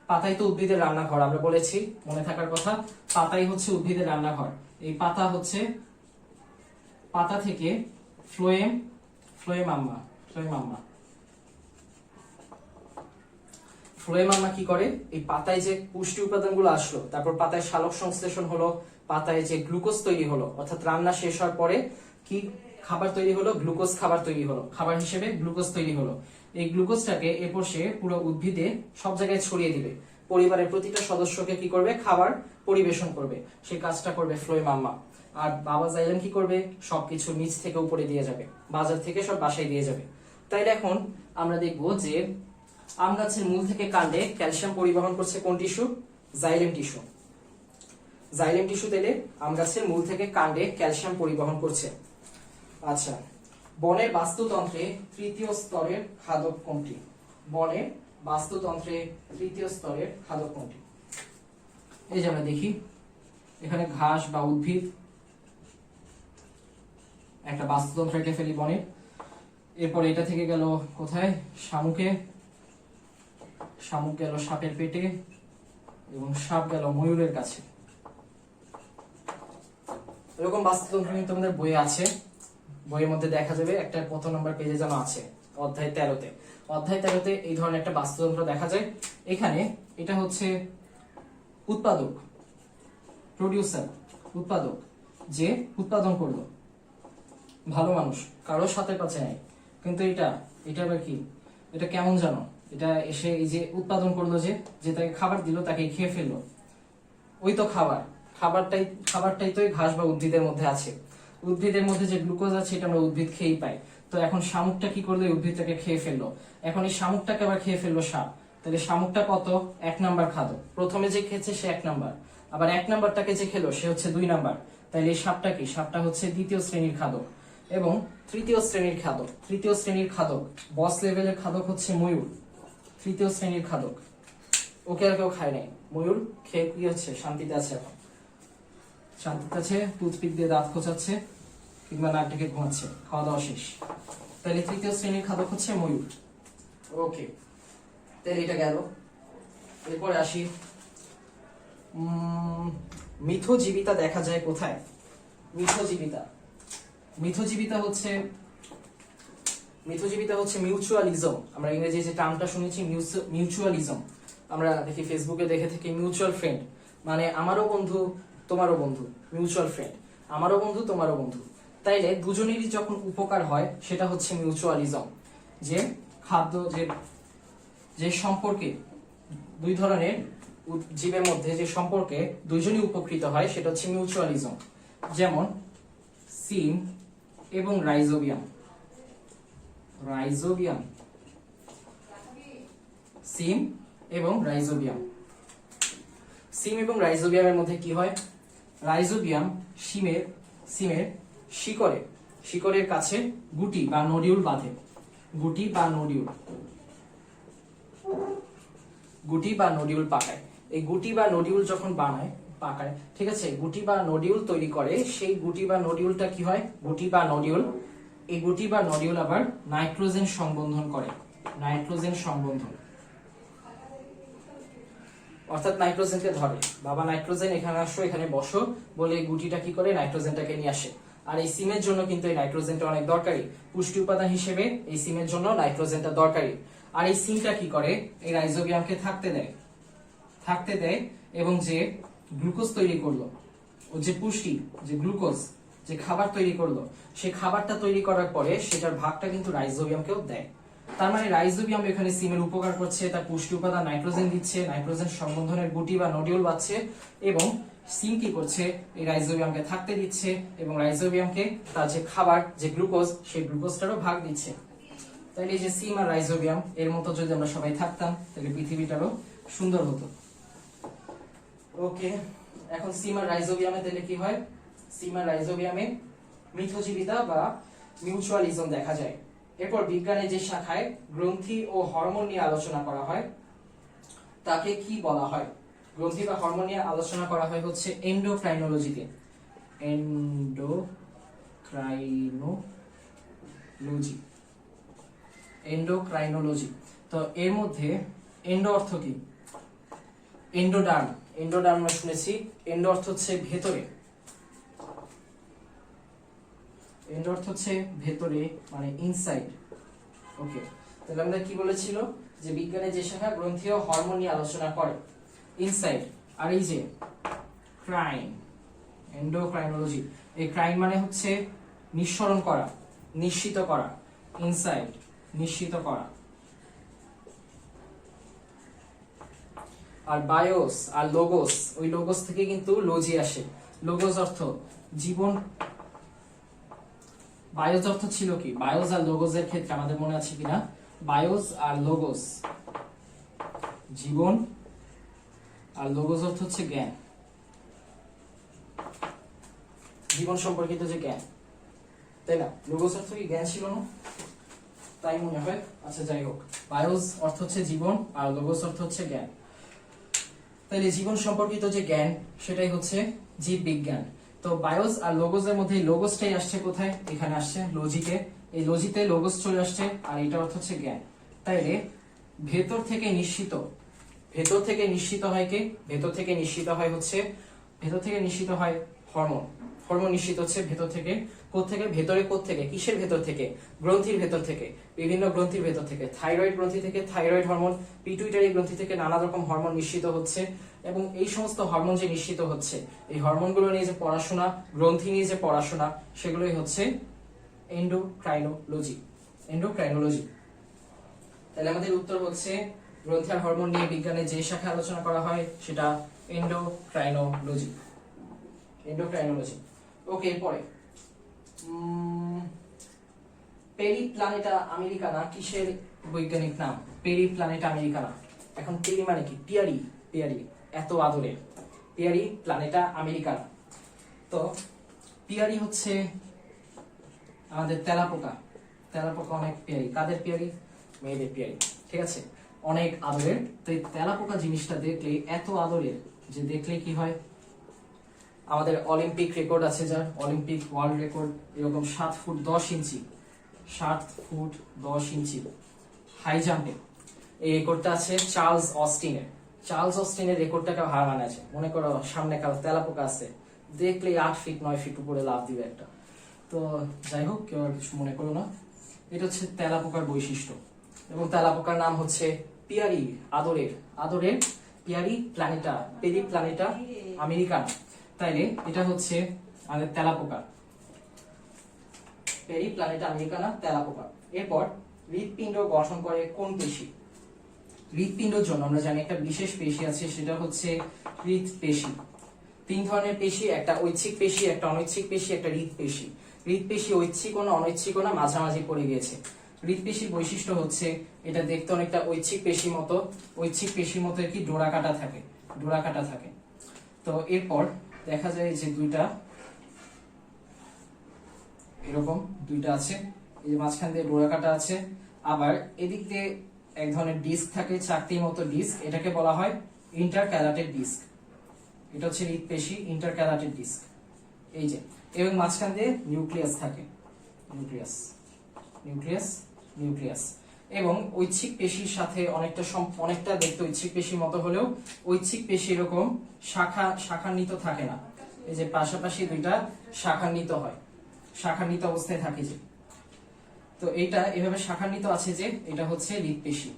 পাতাই তো উদ্ভিদের রান্নাঘর, আমরা বলেছি, মনে থাকার কথা, পাতাই হচ্ছে উদ্ভিদের রান্নাঘর। এই পাতা হচ্ছে, পাতা থেকে ফ্লোয়েম, ফ্লোয়েম আম্মা, ফ্লোয়েম আম্মা, ফ্লোয়েম আম্মা কি করে, এই পাতায় যে পুষ্টি উপাদানগুলো আসলো, তারপর পাতায় সালোক সংশ্লেষণ হলো, পাতায় যে গ্লুকোজ তৈরি হলো, অর্থাৎ রান্না শেষ হওয়ার পরে কি খাবার তৈরি হলো, গ্লুকোজ খাবার তৈরি হলো, খাবার হিসেবে গ্লুকোজ তৈরি হলো। এই গ্লুকোজটাকে এরপর সে পুরো উদ্ভিদে সব জায়গায় ছড়িয়ে দিবে, পরিবারের প্রতিটা সদস্যকে কি করবে, খাবার পরিবেশন করবে, সেই কাজটা করবে ফ্লোয়েম আম্মা। আর বাবা জাইলেম কি করবে, সবকিছু নিচ থেকে উপরে দিয়ে যাবে, বাজার থেকে সব বাসায় দিয়ে যাবে। তাইলে এখন আমরা দেখবো যে আম গাছের মূল থেকে কাণ্ডে ক্যালসিয়াম পরিবহন করছে কোন tissue, xylem tissue. Xylem tissue তাইলে আম গাছের মূল থেকে কাণ্ডে ক্যালসিয়াম পরিবহন করছে। আচ্ছা, বনের বাস্তুতন্ত্রে তৃতীয় স্তরের খাদক কোনটি? বনের বাস্তুতন্ত্রে তৃতীয় স্তরের খাদক কোনটি? এই যে আমরা দেখি এখানে ঘাস বা উদ্ভিদ, একটা বাস্তুতন্ত্র এঁকে ফেলি বনের। এরপর এটা থেকে গেল কোথায়, শামুকে, শামুক গেল সাপের পেটে, এবং সাপ গেল ময়ূরের কাছে। এরকম বাস্তুতন্ত্র কিন্তু আমাদের বইয়ে আছে, বইয়ের মধ্যে দেখা যাবে, একটা কত নম্বর পেজে যেন আছে, অধ্যায় 13তে। অধ্যায় 13তে এই ধরনের একটা বাস্তুতন্ত্র দেখা যায়। এখানে এটা হচ্ছে উৎপাদক, প্রডিউসার, উৎপাদক, যে উৎপাদন করলো, ভালো মানুষ, কারো সাথে পাচ্ছে নাই, কিন্তু এটা আবার কি, এটা কেমন জানো, এটা এসে এই যে উৎপাদন করলো, যে তাকে খাবার দিল, তাকে খেয়ে ফেললো। ওই তো খাবারটাই তো ঘাস বা উদ্ভিদের মধ্যে আছে। উদ্ভিদের মধ্যে যে গ্লুকোজ আছে এটা আমরা উদ্ভিদ খেয়েই পাই। তো এখন শামুকটা কি করলো, উদ্ভিদটাকে খেয়ে ফেললো। এখন এই শামুকটাকে আবার খেয়ে ফেললো সাপ। তাহলে শামুকটা কত? 1 নাম্বার খাদ্য। প্রথমে যে খেয়েছে সে 1 নাম্বার, আবার 1 নাম্বারটাকে যে খেলো সে হচ্ছে 2 নাম্বার। তাহলে এই সাপটা কি? সাপটা হচ্ছে দ্বিতীয় শ্রেণীর খাদক। এবং তৃতীয় শ্রেণীর খাদক, তৃতীয় শ্রেণীর খাদক, বস লেভেলের খাদক হচ্ছে ময়ূর। তৃতীয় শ্রেণীর খাদক, ওকে আর কেউ খায় নাই। ময়ূর খেয়ে কি হচ্ছে? শান্তিতে আছে, এখন শান্তিতে আছে, টুথপিক দিয়ে দাঁত খোঁচাচ্ছে কিংবা নাক ডেকে ঘুমাচ্ছে, খাওয়া দাওয়া শেষ। তাহলে তৃতীয় শ্রেণীর খাদক হচ্ছে ময়ূর। ওকে, তাহলে এটা গেল। এরপরে আসি, মিথজীবিতা দেখা যায় কোথায়? মিথজীবিতা, মিথজীবিতা হচ্ছে মিউচুয়ালিজম। আমরা ইংরেজি যে টার্মটা শুনেছি মিউচুয়ালিজম, আমরা দেখি ফেসবুকে দেখে থাকি মিউচুয়াল ফ্রেন্ড, মানে আমারও বন্ধু তোমারও বন্ধু, মিউচুয়াল ফ্রেন্ড, আমারও বন্ধু তোমারও বন্ধু। তাইলে দুজনেরই যখন উপকার হয় সেটা হচ্ছে মিউচুয়ালিজম। যে খাদ্য, যে সম্পর্কে দুই ধরনের জীবের মধ্যে যে সম্পর্কে দুইজনই উপকৃত হয় সেটা হচ্ছে মিউচুয়ালিজম। যেমন সিম এবং রাইজোবিয়াম, রাইজোবিয়াম, সিম এবং রাইজোবিয়াম। সিম এবং রাইজোবিয়ামের মধ্যে কি হয়? রাইজোবিয়াম সিমের শিকড়ের কাছে গুটি বা নডিউল বাঁধে। গুটি বা নডিউল পাকায়। এই গুটি বা নডিউল যখন পাকায়, ঠিক আছে, গুটি বা নডিউল তৈরি করে। সেই গুটি বা নডিউলটা কি হয়? এই গুটি বা নডিউল আবার নাইট্রোজেন সংবন্ধন করে। নাইট্রোজেন সংবন্ধন, অর্থাৎ নাইট্রোজেনকে ধরে, বাবা নাইট্রোজেন এখানে আসো, এখানে বসো বলে গুটিটা কি করে? নাইট্রোজেনটাকে নিয়ে আসে। আর এই সিমের জন্য কিন্তু এই নাইট্রোজেনটা অনেক দরকারি, পুষ্টি উপাদান হিসেবে এই সিমের জন্য নাইট্রোজেনটা দরকারি। আর এই সিমটা কি করে? এই রাইজোবিয়ামকে থাকতে দেয় এবং যে গ্লুকোজ তৈরি করলো, ও যে পুষ্টি, যে গ্লুকোজ, যে খাবার তৈরি করলো, সেই খাবারটা তৈরি করার পরে সেটার ভাগটা কিন্তু রাইজোবিয়ামকেও দেয়। তার মানে রাইজোবিয়াম এখানে সিমের উপকার করছে, তার পুষ্টি উপাদান নাইট্রোজেন দিচ্ছে, নাইট্রোজেন সংবন্ধনের গুটি বা নডিউল বাঁধছে, এবং সিম কি করছে? এই রাইজোবিয়ামকে থাকতে দিচ্ছে এবং রাইজোবিয়ামকে তার যে খাবার, যে গ্লুকোজ, সেই গ্লুকোজটারও ভাগ দিচ্ছে। তাহলে এই যে সিম আর রাইজোবিয়াম এর মতো যদি আমরা সবাই থাকতাম তাহলে পৃথিবীটারও সুন্দর হতো। ওকে, এখন সিম আর রাইজোবিয়ামে তাহলে কি হয়? সিম আর রাইজোবিয়ামে মিথজীবিতা বা মিউচুয়ালিজম দেখা যায়। এরপর বিজ্ঞানের যে শাখায় গ্রন্থি ও হরমোন নিয়ে আলোচনা করা হয় তাকে কি বলা হয়? গ্রন্থি বা হরমোন নিয়ে আলোচনা করা হয় হচ্ছে এন্ডোক্রাইনোলজিতে। এন্ডোক্রাইনোলজি। তো এর মধ্যে এন্ডো অর্থ কি? এন্ডোডার্ম, এন্ডোডার্ম আমরা শুনেছি। এন্ডো অর্থ হচ্ছে ভেতরে, এন্ডো অর্থ হচ্ছে ভেতরে, মানে ইনসাইড। ওকে, তাহলে আমরা কি বলেছিল? যে বিজ্ঞানের যে শাখা গ্রন্থি ও হরমোন নিয়ে আলোচনা করে, ইনসাইড। আর এই যে ক্রাইন, এন্ডোক্রাইনোলজি, এই ক্রাইন মানে হচ্ছে নিঃসরণ করা, নিশ্চিত করা, ইনসাইড নিশ্চিত করা। আর বায়োস আর লোগোস, ওই লোগোস থেকে কিন্তু লজি আসে। লোগোস অর্থ জীবন, বায়োস অর্থ ছিল কি? বায়োস আর লোগোসের ক্ষেত্রে আমাদের মনে আছে কিনা? বায়োস আর লোগোস জীবন, আর লোগোস অর্থ হচ্ছে জ্ঞান, জীবন সম্পর্কিত যে জ্ঞান, তাই না? লোগোস অর্থ কি জ্ঞান ছিল না? তাই মনে হয়। আচ্ছা, যাই হোক, বায়োস অর্থ হচ্ছে জীবন আর লোগোস অর্থ হচ্ছে জ্ঞান। তাহলে জীবন সম্পর্কিত যে জ্ঞান সেটাই হচ্ছে জীব বিজ্ঞান। তো বায়োস আর লোগোসের মধ্যে লোগোসটাই আসছে কোথায়? এখানে আসছে লজিতে। এই লজিতে লোগোস চলে আসছে, আর এটা অর্থ হচ্ছে জ্ঞান। তাইলে ভেতর থেকে নিশ্চিত, ভেতর থেকে নিশ্চিত হয় কে? ভেতর থেকে নিশ্চিত হয় হচ্ছে, ভেতর থেকে নিশ্চিত হয় হরমোন। হরমোন নিশ্চিত হচ্ছে ভেতর থেকে। কোত্থেকে? ভেতরে কোত্থেকে? কিসের ভেতর থেকে? গ্রন্থির ভেতর থেকে, বিভিন্ন গ্রন্থির ভেতর থেকে। থাইরয়েড গ্রন্থি থেকে থাইরয়েড হরমোন, পিটুইটারি গ্রন্থি থেকে নানা রকম হরমোন নিশ্চিত হচ্ছে। এবং এই সমস্ত হরমোন যে নিশ্চিত হচ্ছে, এই হরমোনগুলো নিয়ে যে পড়াশোনা, গ্রন্থি নিয়ে যে পড়াশোনা, সেগুলোই হচ্ছে এন্ডোক্রাইনোলজি। এন্ডোক্রাইনোলজি। তাহলে আমাদের উত্তর হচ্ছে গ্রন্থি আর হরমোন নিয়ে বিজ্ঞানের যে শাখা আলোচনা করা হয় সেটা এন্ডোক্রাইনোলজি। এন্ডোক্রাইনোলজি। ওকে, পরে পেরিপ্ল্যানেটা আমেরিকানা কিসের বৈজ্ঞানিক নাম? পেরিপ্ল্যানেটা আমেরিকানা, এখন পেরি মানে কি? পিয়ারি, পিয়ারি এত আদরের, পিয়ারি প্ল্যানেটা আমেরিকানা। তো পিয়ারি হচ্ছে আমাদের তেলাপোকা, তেলাপোকা অনেক পিয়ারি। কাদের পিয়ারি? মেয়েদের পিয়ারি, ঠিক আছে, অনেক আদরের। তো এই তেলাপোকা জিনিসটা দেখলে এত আদরের যে দেখলে কি হয়, আমাদের অলিম্পিক রেকর্ড আছে, যার অলিম্পিক ওয়ার্ল্ড রেকর্ড এরকম 7 ফুট 10 ইঞ্চি, 7 ফুট 10 ইঞ্চি হাই জাম্পে এই রেকর্ডটা আছে চার্লস অস্টিনের। চার্লস অস্টিনের রেকর্ডটাকে হার মানাছে। মনে করো সামনে কাল তেলাপোকা আছে, দেখলেই 8 ফিট 9 ফিট উপরে লাফ দিবে একটা। তো যাই হোক, কেউ আর কিছু মনে করো না। এটা হচ্ছে তেলাপোকার বৈশিষ্ট্য। এবং তেলাপোকার নাম হচ্ছে পিয়ারি, আদরের, আদরের পিয়ারি প্ল্যানেটা, পেরি প্ল্যানেটা আমেরিকানা। তাইলে এটা হচ্ছে আমাদের তেলাপোকা, পেরি প্ল্যানেটা আমেরিকানা তেলাপোকা। এরপর হৃৎপিণ্ড গঠন করে কোন পেশি? হৃৎপিণ্ডের জন্য আমরা জানি একটা বিশেষ পেশি আছে, সেটা হচ্ছে হৃৎপেশি। 3 ধরনের পেশি, একটা ঐচ্ছিক পেশি, একটা অনৈচ্ছিক পেশি, একটা হৃৎপেশি। হৃৎপেশি ঐচ্ছিক ও অনৈচ্ছিক ও মাঝামাঝি পড়ে গিয়েছে। হৃৎপেশির বৈশিষ্ট্য হচ্ছে এটা দেখতে অনেকটা ঐচ্ছিক পেশির মতো, ঐচ্ছিক পেশির মতো কি ডোরা কাটা থাকে, ডোরা কাটা থাকে। তো এরপর দেখা যায় যে দুইটা এরকম দুইটা আছে, এই যে মাঝখান দিয়ে ডোরা কাটা আছে। আবার এদিক দিয়ে এক ধরনের ডিস্ক থাকে, চাকতির মতো ডিস্ক, এটাকে বলা হয় ইন্টারক্যালাটেড ডিস্ক। এটা হচ্ছে হৃৎপেশি, ইন্টারক্যালাটেড ডিস্ক, এই যে। এবং মাঝখান দিয়ে নিউক্লিয়াস থাকে, নিউক্লিয়াস, নিউক্লিয়াস, নিউক্লিয়াস। এবং ঐচ্ছিক পেশির সাথে অনেকটা দেখতে ঐচ্ছিক পেশির মতো হলেও ঐচ্ছিক পেশি এরকম শাখান্বিত থাকে না। এই যে পাশাপাশি দুইটা শাখান্বিত হয়, শাখান্বিত অবস্থায় থাকে যে। তো এইটা এভাবে শাখান্বিত আছে যে এটা হচ্ছে হৃৎপেশি।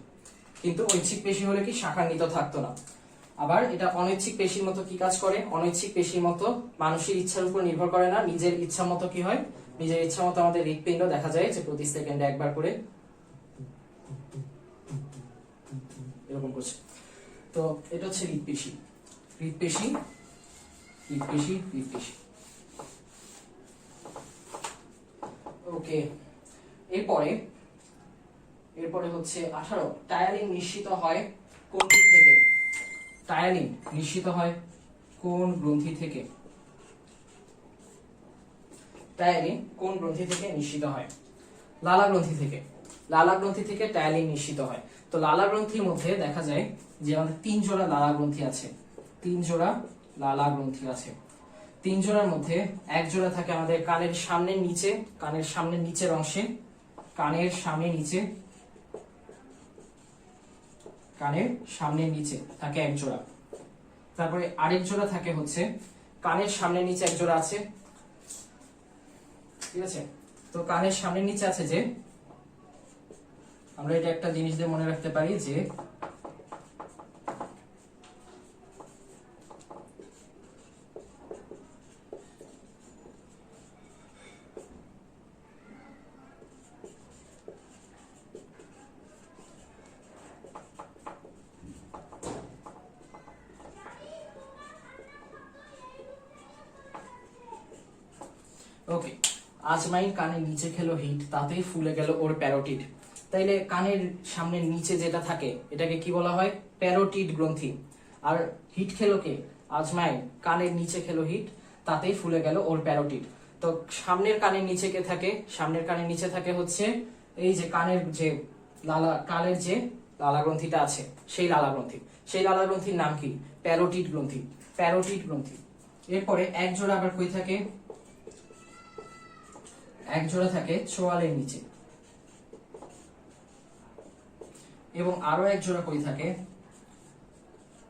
কিন্তু ঐচ্ছিক পেশি হলে কি শাখান্বিত থাকতো না। আবার এটা অনৈচ্ছিক পেশির মতো কি কাজ করে? অনৈচ্ছিক পেশির মতো মানুষের ইচ্ছার উপর নির্ভর করে না, নিজের ইচ্ছা মতো কি হয়, নিজের ইচ্ছা মতো আমাদের হৃৎপিণ্ড দেখা যায় যে প্রতি সেকেন্ডে একবার করে এরকম করছে। তো এটা হচ্ছে হৃৎপেশি, হৃৎপেশি, হৃৎপেশি, হৃৎপেশি। ওকে, এরপরে হচ্ছে 18 টায়ালিন নিঃসৃত হয় কোন দিক থেকে? টায়ালিন নিঃসৃত হয় কোন গ্রন্থি থেকে? টায়ালিন কোন গ্রন্থি থেকে নিঃসৃত হয়? লালা গ্রন্থি থেকে। লালা গ্রন্থি থেকে টায়ালিন নিঃসৃত হয়। তো লালা গ্রন্থির মধ্যে দেখা যায় যে আমাদের 3 জোড়া লালা গ্রন্থি আছে, 3 জোড়া লালা গ্রন্থি আছে। 3 জোড়ার মধ্যে এক জোড়া থাকে আমাদের কানের সামনের নিচে, কানের সামনের নিচের অংশে, কানের সামনে নিচে, কানের সামনের নিচে থাকে এক জোড়া। তারপরে আরেক জোড়া থাকে হচ্ছে কানের সামনের নিচে এক জোড়া আছে, ঠিক আছে। তো কানের সামনের নিচে আছে যে, আমরা এটা একটা জিনিস দিয়ে মনে রাখতে পারি যে ওকে, আজমাইন কানের নিচে খেলো হিট, তাতেই ফুলে গেল ওর প্যারোটিড। তাইলে কানের সামনের নিচে যেটা থাকে এটাকে কি বলা হয়? প্যারোটিড গ্রন্থি। আর হিট খেলো কে? আজমাইন কানের নিচে খেলো হিট, তাতেই ফুলে গেল ওর প্যারোটিড। তো সামনের কানের নিচে কে থাকে? সামনের কানের নিচে থাকে হচ্ছে এই যে কানের যে কানের যে লালা গ্রন্থিটা আছে, সেই লালা গ্রন্থি। সেই লালা গ্রন্থির নাম কি? প্যারোটিড গ্রন্থি, প্যারোটিড গ্রন্থি। এরপরে এক জোড়া আবার কই থাকে? এক জোড়া থাকে চোয়ালের নিচে। এবং আরো এক জোড়া কই থাকে?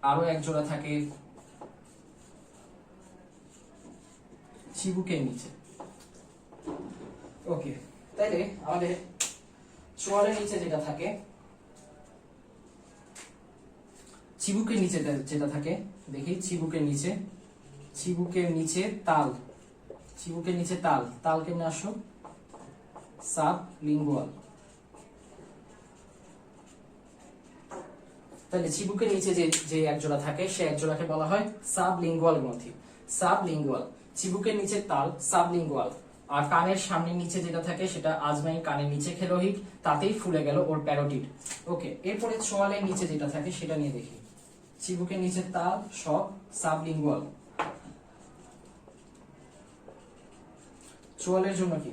আরো এক জোড়া থাকে চিবুকের নিচে। ওকে, তাইলে আমাদের চোয়ালের নিচে যেটা থাকে, চিবুকের নিচে যেটা থাকে, দেখি চিবুকের নিচে, চিবুকের নিচে তাল, চিবুকের নিচে তাল, তাল কেমনে আসো? সাবলিঙ্গুয়াল। তাহলে চিবুকের নিচে যে এক জোড়া থাকে সে এক জোড়াকে বলা হয় সাবলিঙ্গুয়াল গ্রন্থি, সাবলিঙ্গুয়াল। চিবুকের নিচে তাল, সাবলিঙ্গুয়াল। আর কানের সামনে নিচে যেটা থাকে সেটা আজমাইন কানের নিচে খেলো হিট, তাতেই ফুলে গেল ওর প্যারোটিড। ওকে, এরপরে চোয়ালের নিচে যেটা থাকে সেটা নিয়ে দেখি। চিবুকের নিচে তাল, শক, সাবলিঙ্গুয়াল। চোয়ালের জন্য কি?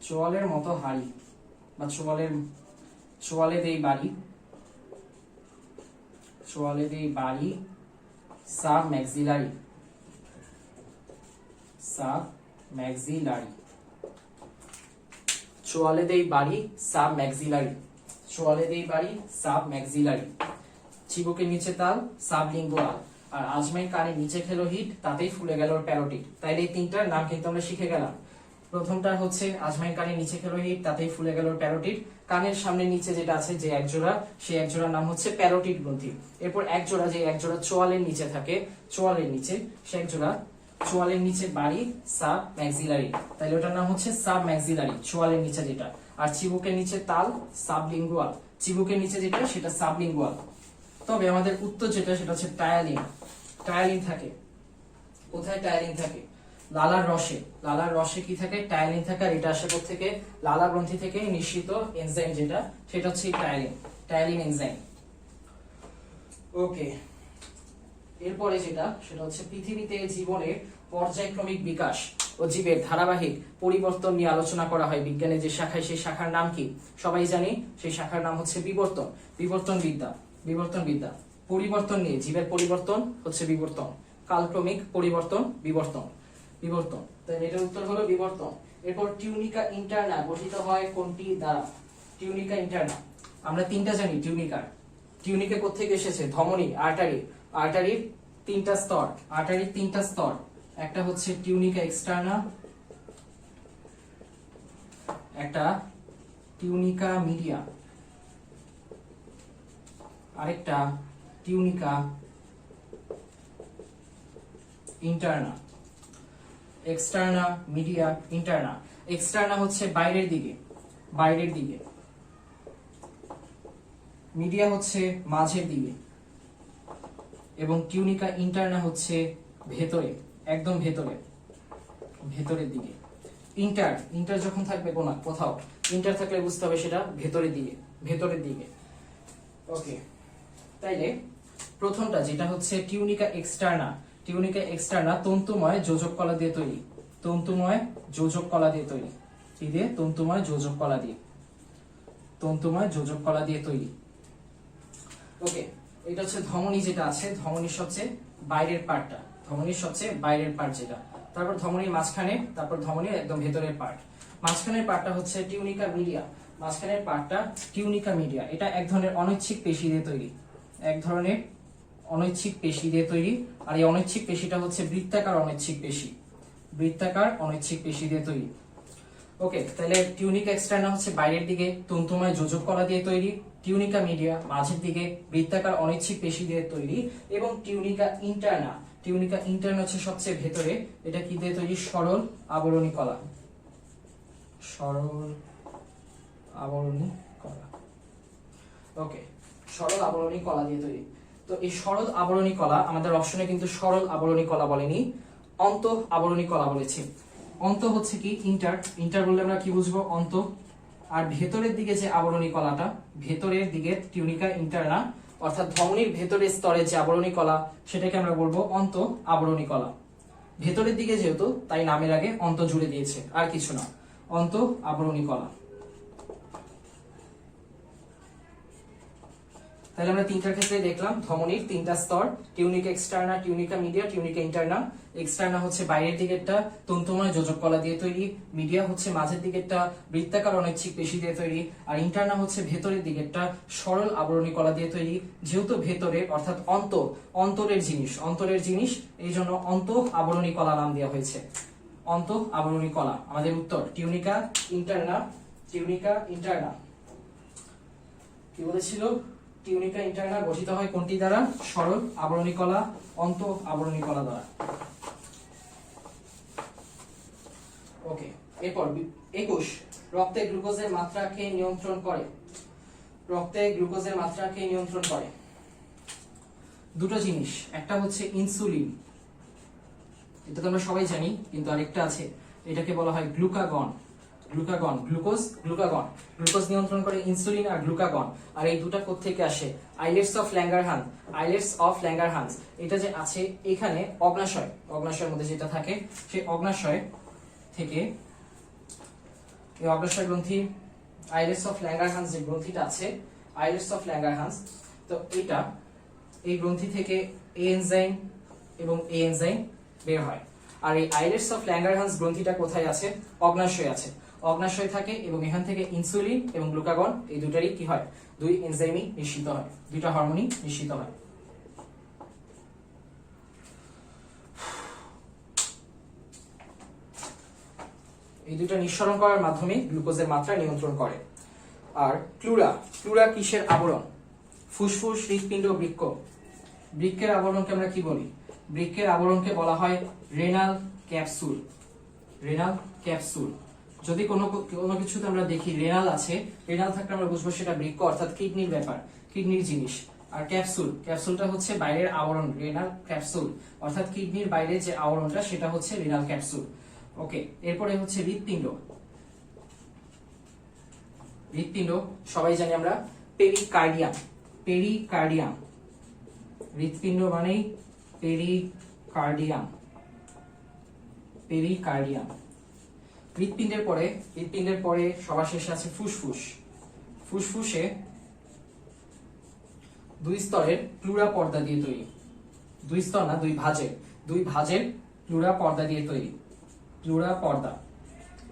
চোয়ালের মতো হাড়ি বা চোয়ালে দেই বাড়ি, সাব ম্যাক্সিলারি। চোয়ালে দেই বাড়ি, সাব ম্যাক্সিলারি। চিবুকের নিচে তাল, সাবলিঙ্গুয়াল। আর আজমাইন কানের নিচে খেলো হিট, তাতেই ফুলে গেল ওর প্যারোটিড। তাইলে এই তিনটার নাম কিন্তু আমরা শিখে গেলাম। প্রথমটা হচ্ছে আজমাইন কানের নিচে খেলো হিট, তাতেই ফুলে গেল ওর প্যারোটিড। কানের সামনে নিচে যেটা আছে যে একজোড়া, সেই একজোড়ার নাম হচ্ছে প্যারোটিড গ্রন্থি। এরপর একজোড়া চোয়ালের নিচে থাকে, সে একজোড়া চোয়ালের নিচে বাড়ি, সাব ম্যাক্সিলারি। তাহলে ওটার নাম হচ্ছে সাব ম্যাক্সিলারি, চোয়ালের নিচে যেটা। আর চিবুকের নিচে তাল, সাবলিঙ্গুয়াল। চিবুকের নিচে যেটা সেটা সাবলিঙ্গুয়াল। তবে আমাদের উত্তর যেটা সেটা হচ্ছে টায়ালিন থাকে। কোথায় টায়ালিন থাকে? লালার রসে কি থাকে? টায়ালিন থাকে। আর এটা আসে থেকে লালা গ্রন্থি থেকে নিঃসৃত এনজাইম যেটা, সেটা হচ্ছে টায়ালিন এনজাইম। ওকে, এরপরে যেটা সেটা হচ্ছে পৃথিবীতে জীবনের পর্যায়ক্রমিক বিকাশ ও জীবের ধারাবাহিক পরিবর্তন নিয়ে আলোচনা করা হয় বিজ্ঞানের যে শাখায়, সেই শাখার নাম কি? সবাই জানি, সেই শাখার নাম হচ্ছে বিবর্তনবিদ্যা। পরিবর্তন নিয়ে, জীবের পরিবর্তন হচ্ছে বিবর্তন, কালক্রমিক পরিবর্তন বিবর্তন। তাই এটার উত্তর হলো বিবর্তন। এরপর টিউনিকা ইন্টারনা গঠিত হয় কোনটি দ্বারা? টিউনিকা ইন্টারনা আমরা তিনটা জানি। টিউনিকা কোত্থেকে এসেছে? ধমনী, আর্টারির তিনটা স্তর। একটা হচ্ছে টিউনিকা এক্সটার্না, একটা টিউনিকা মিডিয়া, আরেকটা tunica interna. Externa, media, interna. Externa হচ্ছে বাইরের দিকে, মিডিয়া হচ্ছে মাঝের দিকে, এবং টিউনিকা ইন্টারনা হচ্ছে ভেতরে, একদম ভেতরের দিকে। ইন্টার যখন থাকবে কোথাও ইন্টার থাকলে বুঝতে হবে সেটা ভেতরের দিকে। ওকে, তাইলে প্রথমটা যেটা হচ্ছে টিউনিকা এক্সটার্না তন্তুময় যোজক কলা দিয়ে তৈরি। তন্তুময় যোজক কলা দিয়ে তৈরি। ওকে, এটা হচ্ছে ধমনী যেটা আছে, ধমনীর সবচেয়ে বাইরের পার্ট যেটা। তারপর ধমনীর মাঝখানে, তারপর ধমনীর একদম ভেতরের পার্ট। মাঝখানের পার্টটা হচ্ছে টিউনিকা মিডিয়া। এটা এক ধরনের অনৈচ্ছিক পেশি দিয়ে তৈরি। আর এই অনৈচ্ছিক পেশিটা হচ্ছে বৃত্তাকার অনৈচ্ছিক পেশি দিয়ে তৈরি। ওকে, তাহলে টিউনিকা এক্সটার্না হচ্ছে বাইরের দিকে, তন্তুময় যোজক কলা দিয়ে তৈরি। টিউনিকা মিডিয়া মাঝের দিকে, বৃত্তাকার অনৈচ্ছিক পেশি দিয়ে তৈরি। এবং টিউনিকা ইন্টারনা হচ্ছে সবচেয়ে ভেতরে। এটা কি দিয়ে তৈরি? সরল আবরণী কলা। ওকে, সরল আবরণী কলা দিয়ে তৈরি। তো এই সরল আবরণী কলা আমাদের অপশনে কিন্তু সরল আবরণী কলা বলেনি, অন্ত আবরণী কলা বলেছি। অন্ত হচ্ছে কি? ইন্টার বললে আমরা কি বুঝবো? অন্ত। আর ভেতরের দিকে যে আবরণী কলাটা, ভেতরের দিকে টিউনিকা ইন্টারনা, অর্থাৎ ধমনীর ভেতরের স্তরে যে আবরণী কলা, সেটাকে আমরা বলবো অন্ত আবরণী কলা। ভেতরের দিকে যেহেতু, তাই নামের আগে অন্ত জুড়ে দিয়েছে, আর কিছু না, অন্ত আবরণী কলা। তাহলে আমরা তিনটার ক্ষেত্রে দেখলাম ধমনীর তিনটা স্তর, tunica externa, tunica media, tunica interna. Externa হচ্ছে বাইরের দিকেরটা, তন্তুময় যোজক কলা দিয়ে তৈরি। মিডিয়া হচ্ছে মাঝের দিকেরটা, বৃত্তাকার অনৈচ্ছিক পেশি দিয়ে তৈরি। আর ইন্টারনা হচ্ছে ভেতরের দিকেরটা, সরল আবরণী কলা দিয়ে তৈরি। যেহেতু ভেতরে, অর্থাৎ অন্তরের জিনিস, এই জন্য অন্ত আবরণী কলা নাম দেওয়া হয়েছে। অন্ত আবরণী কলা আমাদের উত্তর টিউনিকা ইন্টারনা। কি বলেছিল? টিউনিকা ইন্টারনা গঠিত হয় কোনটি দ্বারা? সরল আবরণী কলা, অন্ত আবরণী কলা দ্বারা। ওকে, এরপর 21, রক্তে গ্লুকোজের মাত্রাকে নিয়ন্ত্রণ করে। রক্তে গ্লুকোজের মাত্রাকে নিয়ন্ত্রণ করে? দুটো জিনিস, একটা হচ্ছে ইনসুলিন, এটা তো আমরা সবাই জানি, কিন্তু আরেকটা আছে, এটাকে বলা হয় গ্লুকাগন। গ্লুকাগন, গ্লুকাগন, গ্লুকোজ নিয়ন্ত্রণ করে ইনসুলিন আর গ্লুকাগন। আর এই দুটো কোত্থেকে আসে? Islets of Langerhans. Islets of Langerhans এটা যে আছে এখানে অগ্নাশয়, অগ্নাশয়ের মধ্যে যেটা থাকে সেই অগ্নাশয় থেকে, এই অগ্নাশয় গ্রন্থি, আইলেটস অফ ল্যাঙ্গারহান্স যে গ্রন্থিটা আছে, আইলেটস অফ ল্যাঙ্গারহান্স, তো এটা, এই গ্রন্থি থেকে এ এনজাইম এবং এ এনজাইম বের হয়। আর এই আইলেটস অফ ল্যাঙ্গারহান্স গ্রন্থিটা কোথায় আছে? অগ্নাশয় আছে, অগ্নাশয় থাকে, এবং এখান থেকে ইনসুলিন এবং গ্লুকাগন এই দুটারই কি হয়? দুই এনজাইমই নিঃসৃত হয়, দুইটা হরমোনই নিঃসৃত হয়। এই দুইটা নিঃসরণ করার মাধ্যমে গ্লুকোজের মাত্রা নিয়ন্ত্রণ করে। আর প্লুরা, প্লুরা কিসের আবরণ? ফুসফুস, হৃৎপিণ্ড, বৃক্ক। বৃক্কের আবরণকে আমরা কি বলি? বৃক্কের আবরণকে বলা হয় রেনাল ক্যাপসুল। Renal capsule. যদি কোনো কিছুতে আমরা দেখি রেনাল আছে, রেনাল থাকলে আমরা বুঝবো সেটা বৃক্ক, অর্থাৎ কিডনির ব্যাপার, কিডনির জিনিস। আর ক্যাপসুল, ক্যাপসুলটা হচ্ছে বাইরের আবরণ, রেনাল ক্যাপসুল, অর্থাৎ কিডনির বাইরে যে আবরণটা সেটা হচ্ছে রেনাল ক্যাপসুল। ওকে, এরপরে হচ্ছে হৃৎপিণ্ড। হৃৎপিণ্ড সবাই জানি আমরা পেরিকার্ডিয়াম। পেরিকার্ডিয়াম, হৃৎপিণ্ড মানেই পেরিকার্ডিয়াম। পেরিকার্ডিয়াম। হৃৎপিণ্ডের পরে সবার শেষে আছে ফুসফুস। ফুসফুসে দুই স্তরের প্লুরা পর্দা দিয়ে তৈরি। দুই স্তর না, দুই ভাঁজের প্লুরা পর্দা দিয়ে তৈরি। প্লুরা পর্দা,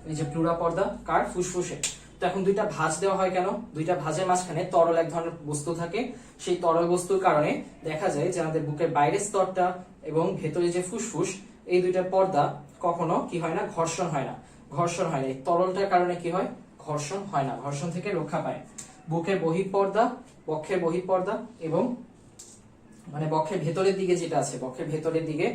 এই যে প্লুরা পর্দা কার? ফুসফুসে। তো এখন দুইটা ভাঁজ দেওয়া হয় কেন? দুইটা ভাঁজের মাঝখানে তরল এক ধরনের বস্তু থাকে, সেই তরল বস্তুর কারণে দেখা যায় যে আমাদের বুকের বাইরের স্তরটা এবং ভেতরে যে ফুসফুস, এই দুইটা পর্দা কখনো কি হয় না? ঘর্ষণ হয় না। ঘর্ষণ হয় না, এই তরলটার কারণে কি হয়? ঘর্ষণ হয় না, ঘর্ষণ থেকে রক্ষা পায়। বুকের বহিঃপর্দা, বক্ষের বহিঃপর্দা এবং মানে বক্ষের ভেতরের দিকে যেটা আছে, বক্ষের ভেতরের দিকে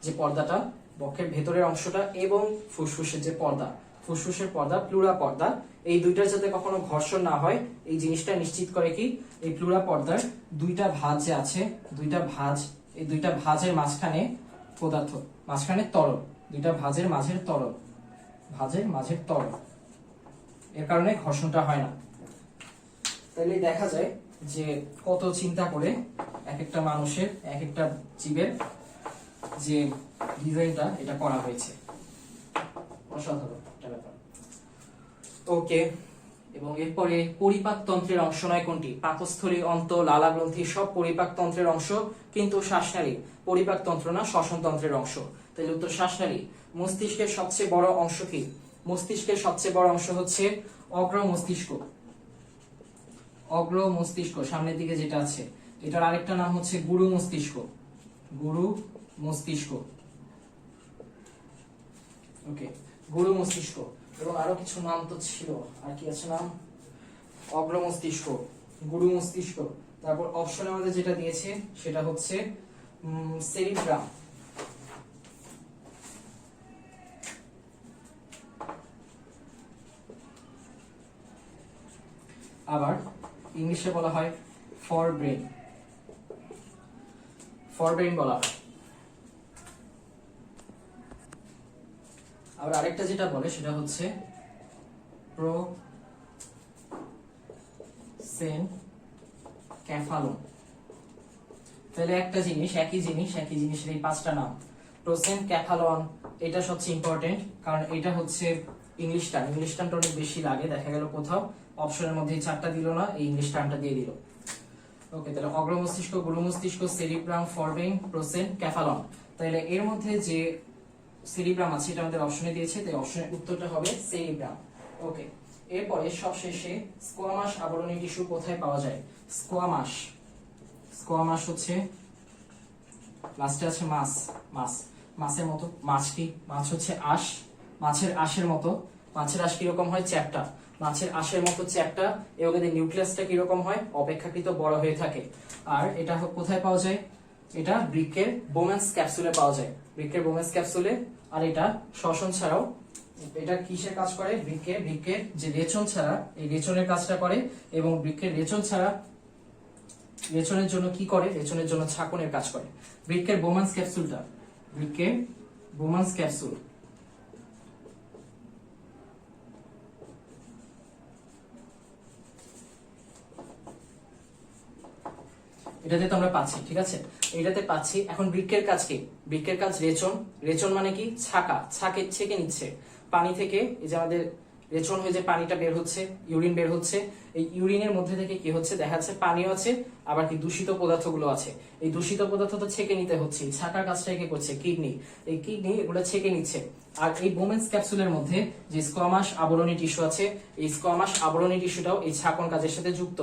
যে পর্দাটা, বক্ষের ভেতরের অংশটা এবং ফুসফুসের যে পর্দা, ফুসফুসের পর্দা, প্লুরা পর্দা, এই দুইটার যাতে কখনো ঘর্ষণ না হয় এই জিনিসটা নিশ্চিত করে কি? এই প্লুরা পর্দার দুইটা ভাঁজ যে আছে, দুইটা ভাঁজ, এই দুইটা ভাঁজের মাঝখানে পদার্থ, মাঝখানে তরল, দুইটা ভাঁজের মাঝের তরল, ভাঁজের মাঝের তরল, এর কারণে ঘর্ষণটা হয় না। তাহলে দেখা যায় যে কত চিন্তা করে এক একটা মানুষের, এক একটা জীবের যে ডিজাইনটা এটা করা হয়েছে, অসাধারণ একটা ব্যাপার। ওকে, এবং এরপরে পরিপাক তন্ত্রের অংশ নয় কোনটি? পাকস্থলী, অন্ত, লালা গ্রন্থি সব পরিপাক তন্ত্রের অংশ, কিন্তু শ্বাসনালী পরিপাক তন্ত্র না, শ্বসন তন্ত্রের অংশ। তাহলে উত্তর শ্বাসনালী। মস্তিষ্কের সবচেয়ে বড় অংশ কি? মস্তিষ্কের সবচেয়ে বড় অংশ হচ্ছে অগ্র মস্তিষ্ক। অগ্র মস্তিষ্ক সামনের দিকে যেটা আছে, এটার আরেকটা নাম হচ্ছে গুরু মস্তিষ্ক। গুরু মস্তিষ্ক। ওকে, গুরু মস্তিষ্ক। এবং আরো কিছু নাম তো ছিল, আর কি আছে নাম? অগ্র মস্তিষ্ক, গুরু মস্তিষ্ক। তারপর অপশনে আমাদের যেটা দিয়েছে সেটা হচ্ছে সেরিব্রাম। আবার ইংলিশে বলা হয় ফরব্রেন। ফরব্রেন বলা হয়। আবার আরেকটা যেটা বলে সেটা হচ্ছে প্রোসেনক্যাফালন। তাহলে একটা জিনিস, একই জিনিসের এই পাঁচটা নাম। প্রোসেনক্যাফালন এটা সবচেয়ে ইম্পর্টেন্ট, কারণ এটা হচ্ছে ইংলিশ টার্ম। ইংলিশ টার্মটা অনেক বেশি লাগে, দেখা গেল কোথাও অপশনের মধ্যে চারটা দিল না, এই ইংলিশ টার্মটা দিয়ে দিল। ওকে, তাহলে অগ্র মস্তিষ্ক, গুরু মস্তিষ্ক, সেরিব্রাম, ফরব্রেন, প্রোসেনক্যাফালন। তাহলে এর মধ্যে যে সেরিব্রাম আছে এটা আমাদের অপশনে দিয়েছে, তাই অপশনের উত্তরটা হবে সেরিব্রাম। ওকে, এরপরে সবশেষে স্কোয়ামাস আবরণী টিস্যু কোথায় পাওয়া যায়? স্কোয়ামাস, স্কোয়ামাস হচ্ছে লাস্টে আছে মাছ। মাছের মতো, মাছ কি? মাছ হচ্ছে আঁশ, মাছের আঁশের মতো। মাছের আঁশ কিরকম হয়? চ্যাপ্টা। মাছের আঁশের মতো চ্যাপ্টা, এবং এদের নিউক্লিয়াসটা কিরকম হয়? অপেক্ষাকৃত বড় হয়ে থাকে। আর এটা কোথায় পাওয়া যায়? এটা বৃক্কের বোমেন্স ক্যাপসুলে পাওয়া যায়, বৃক্কের বোমেন্স ক্যাপসুলে। আর এটা শ্বসন ছাড়াও এটা কিসের কাজ করে? বৃক্কের যে রেচন ছাড়া, এই রেচনের কাজটা করে, এবং বৃক্কের রেচন ছাড়া রেচনের জন্য কি করে? রেচনের জন্য ছাঁকনের কাজ করে। বৃক্কের বোমান্স ক্যাপসুলটা, বৃক্কের বোমান্স ক্যাপসুল, এটাতে তো আমরা পাচ্ছি, ঠিক আছে, এটাতে পাচ্ছি। এখন বৃক্কের কাজ কি? বৃক্কের কাজ রেচন। রেচন মানে কি? ছেঁকে নিচ্ছে পানি থেকে। এই যে আমাদের রেচন হয়ে যে পানিটা বের হচ্ছে, ইউরিন বের হচ্ছে, এই ইউরিনের মধ্যে থেকে কি হচ্ছে? দেখা যাচ্ছে পানিও আছে, আবার কি দূষিত পদার্থগুলো আছে। এই দূষিত পদার্থ তো ছেঁকে নিতে হচ্ছে। ছাঁকার কাজটা কে করছে? কিডনি। এই কিডনি এগুলো ছেঁকে নিচ্ছে। আর এই বোমেন্স ক্যাপসুলের মধ্যে যে স্কোয়ামাস আবরণী টিস্যু আছে, এই স্কোয়ামাস আবরণী টিস্যুটাও এই ছাঁকন কাজের সাথে যুক্ত।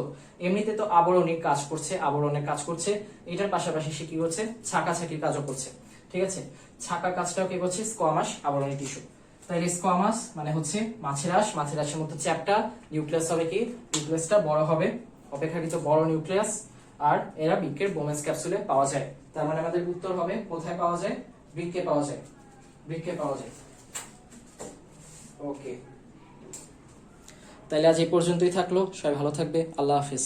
এমনিতে তো আবরণীর কাজ করছে, আবরণের কাজ করছে, এটার পাশাপাশি সে কি করছে? ছাঁকাছাঁকির কাজও করছে, ঠিক আছে। ছাঁকার কাজটাও কে করছে? স্কোয়ামাস আবরণী টিস্যু। তাহলে স্কোয়ামাস মানে হচ্ছে মাছের আঁশ, মাছের আঁশের মধ্যে চ্যাপ্টা, নিউক্লিয়াস হবে কি? নিউক্লিয়াসটা বড় হবে, অপেক্ষাকৃত বড় নিউক্লিয়াস। আর এরা বৃক্কের বোমেন্স ক্যাপসুলে পাওয়া যায়। তার মানে আমাদের উত্তর হবে কোথায় পাওয়া যায়? বৃক্কে পাওয়া যায়, বৃক্কে পাওয়া যায়। ওকে, তাহলে আজ এই পর্যন্তই থাকলো। সবাই ভালো থাকবে। আল্লাহ হাফেজ।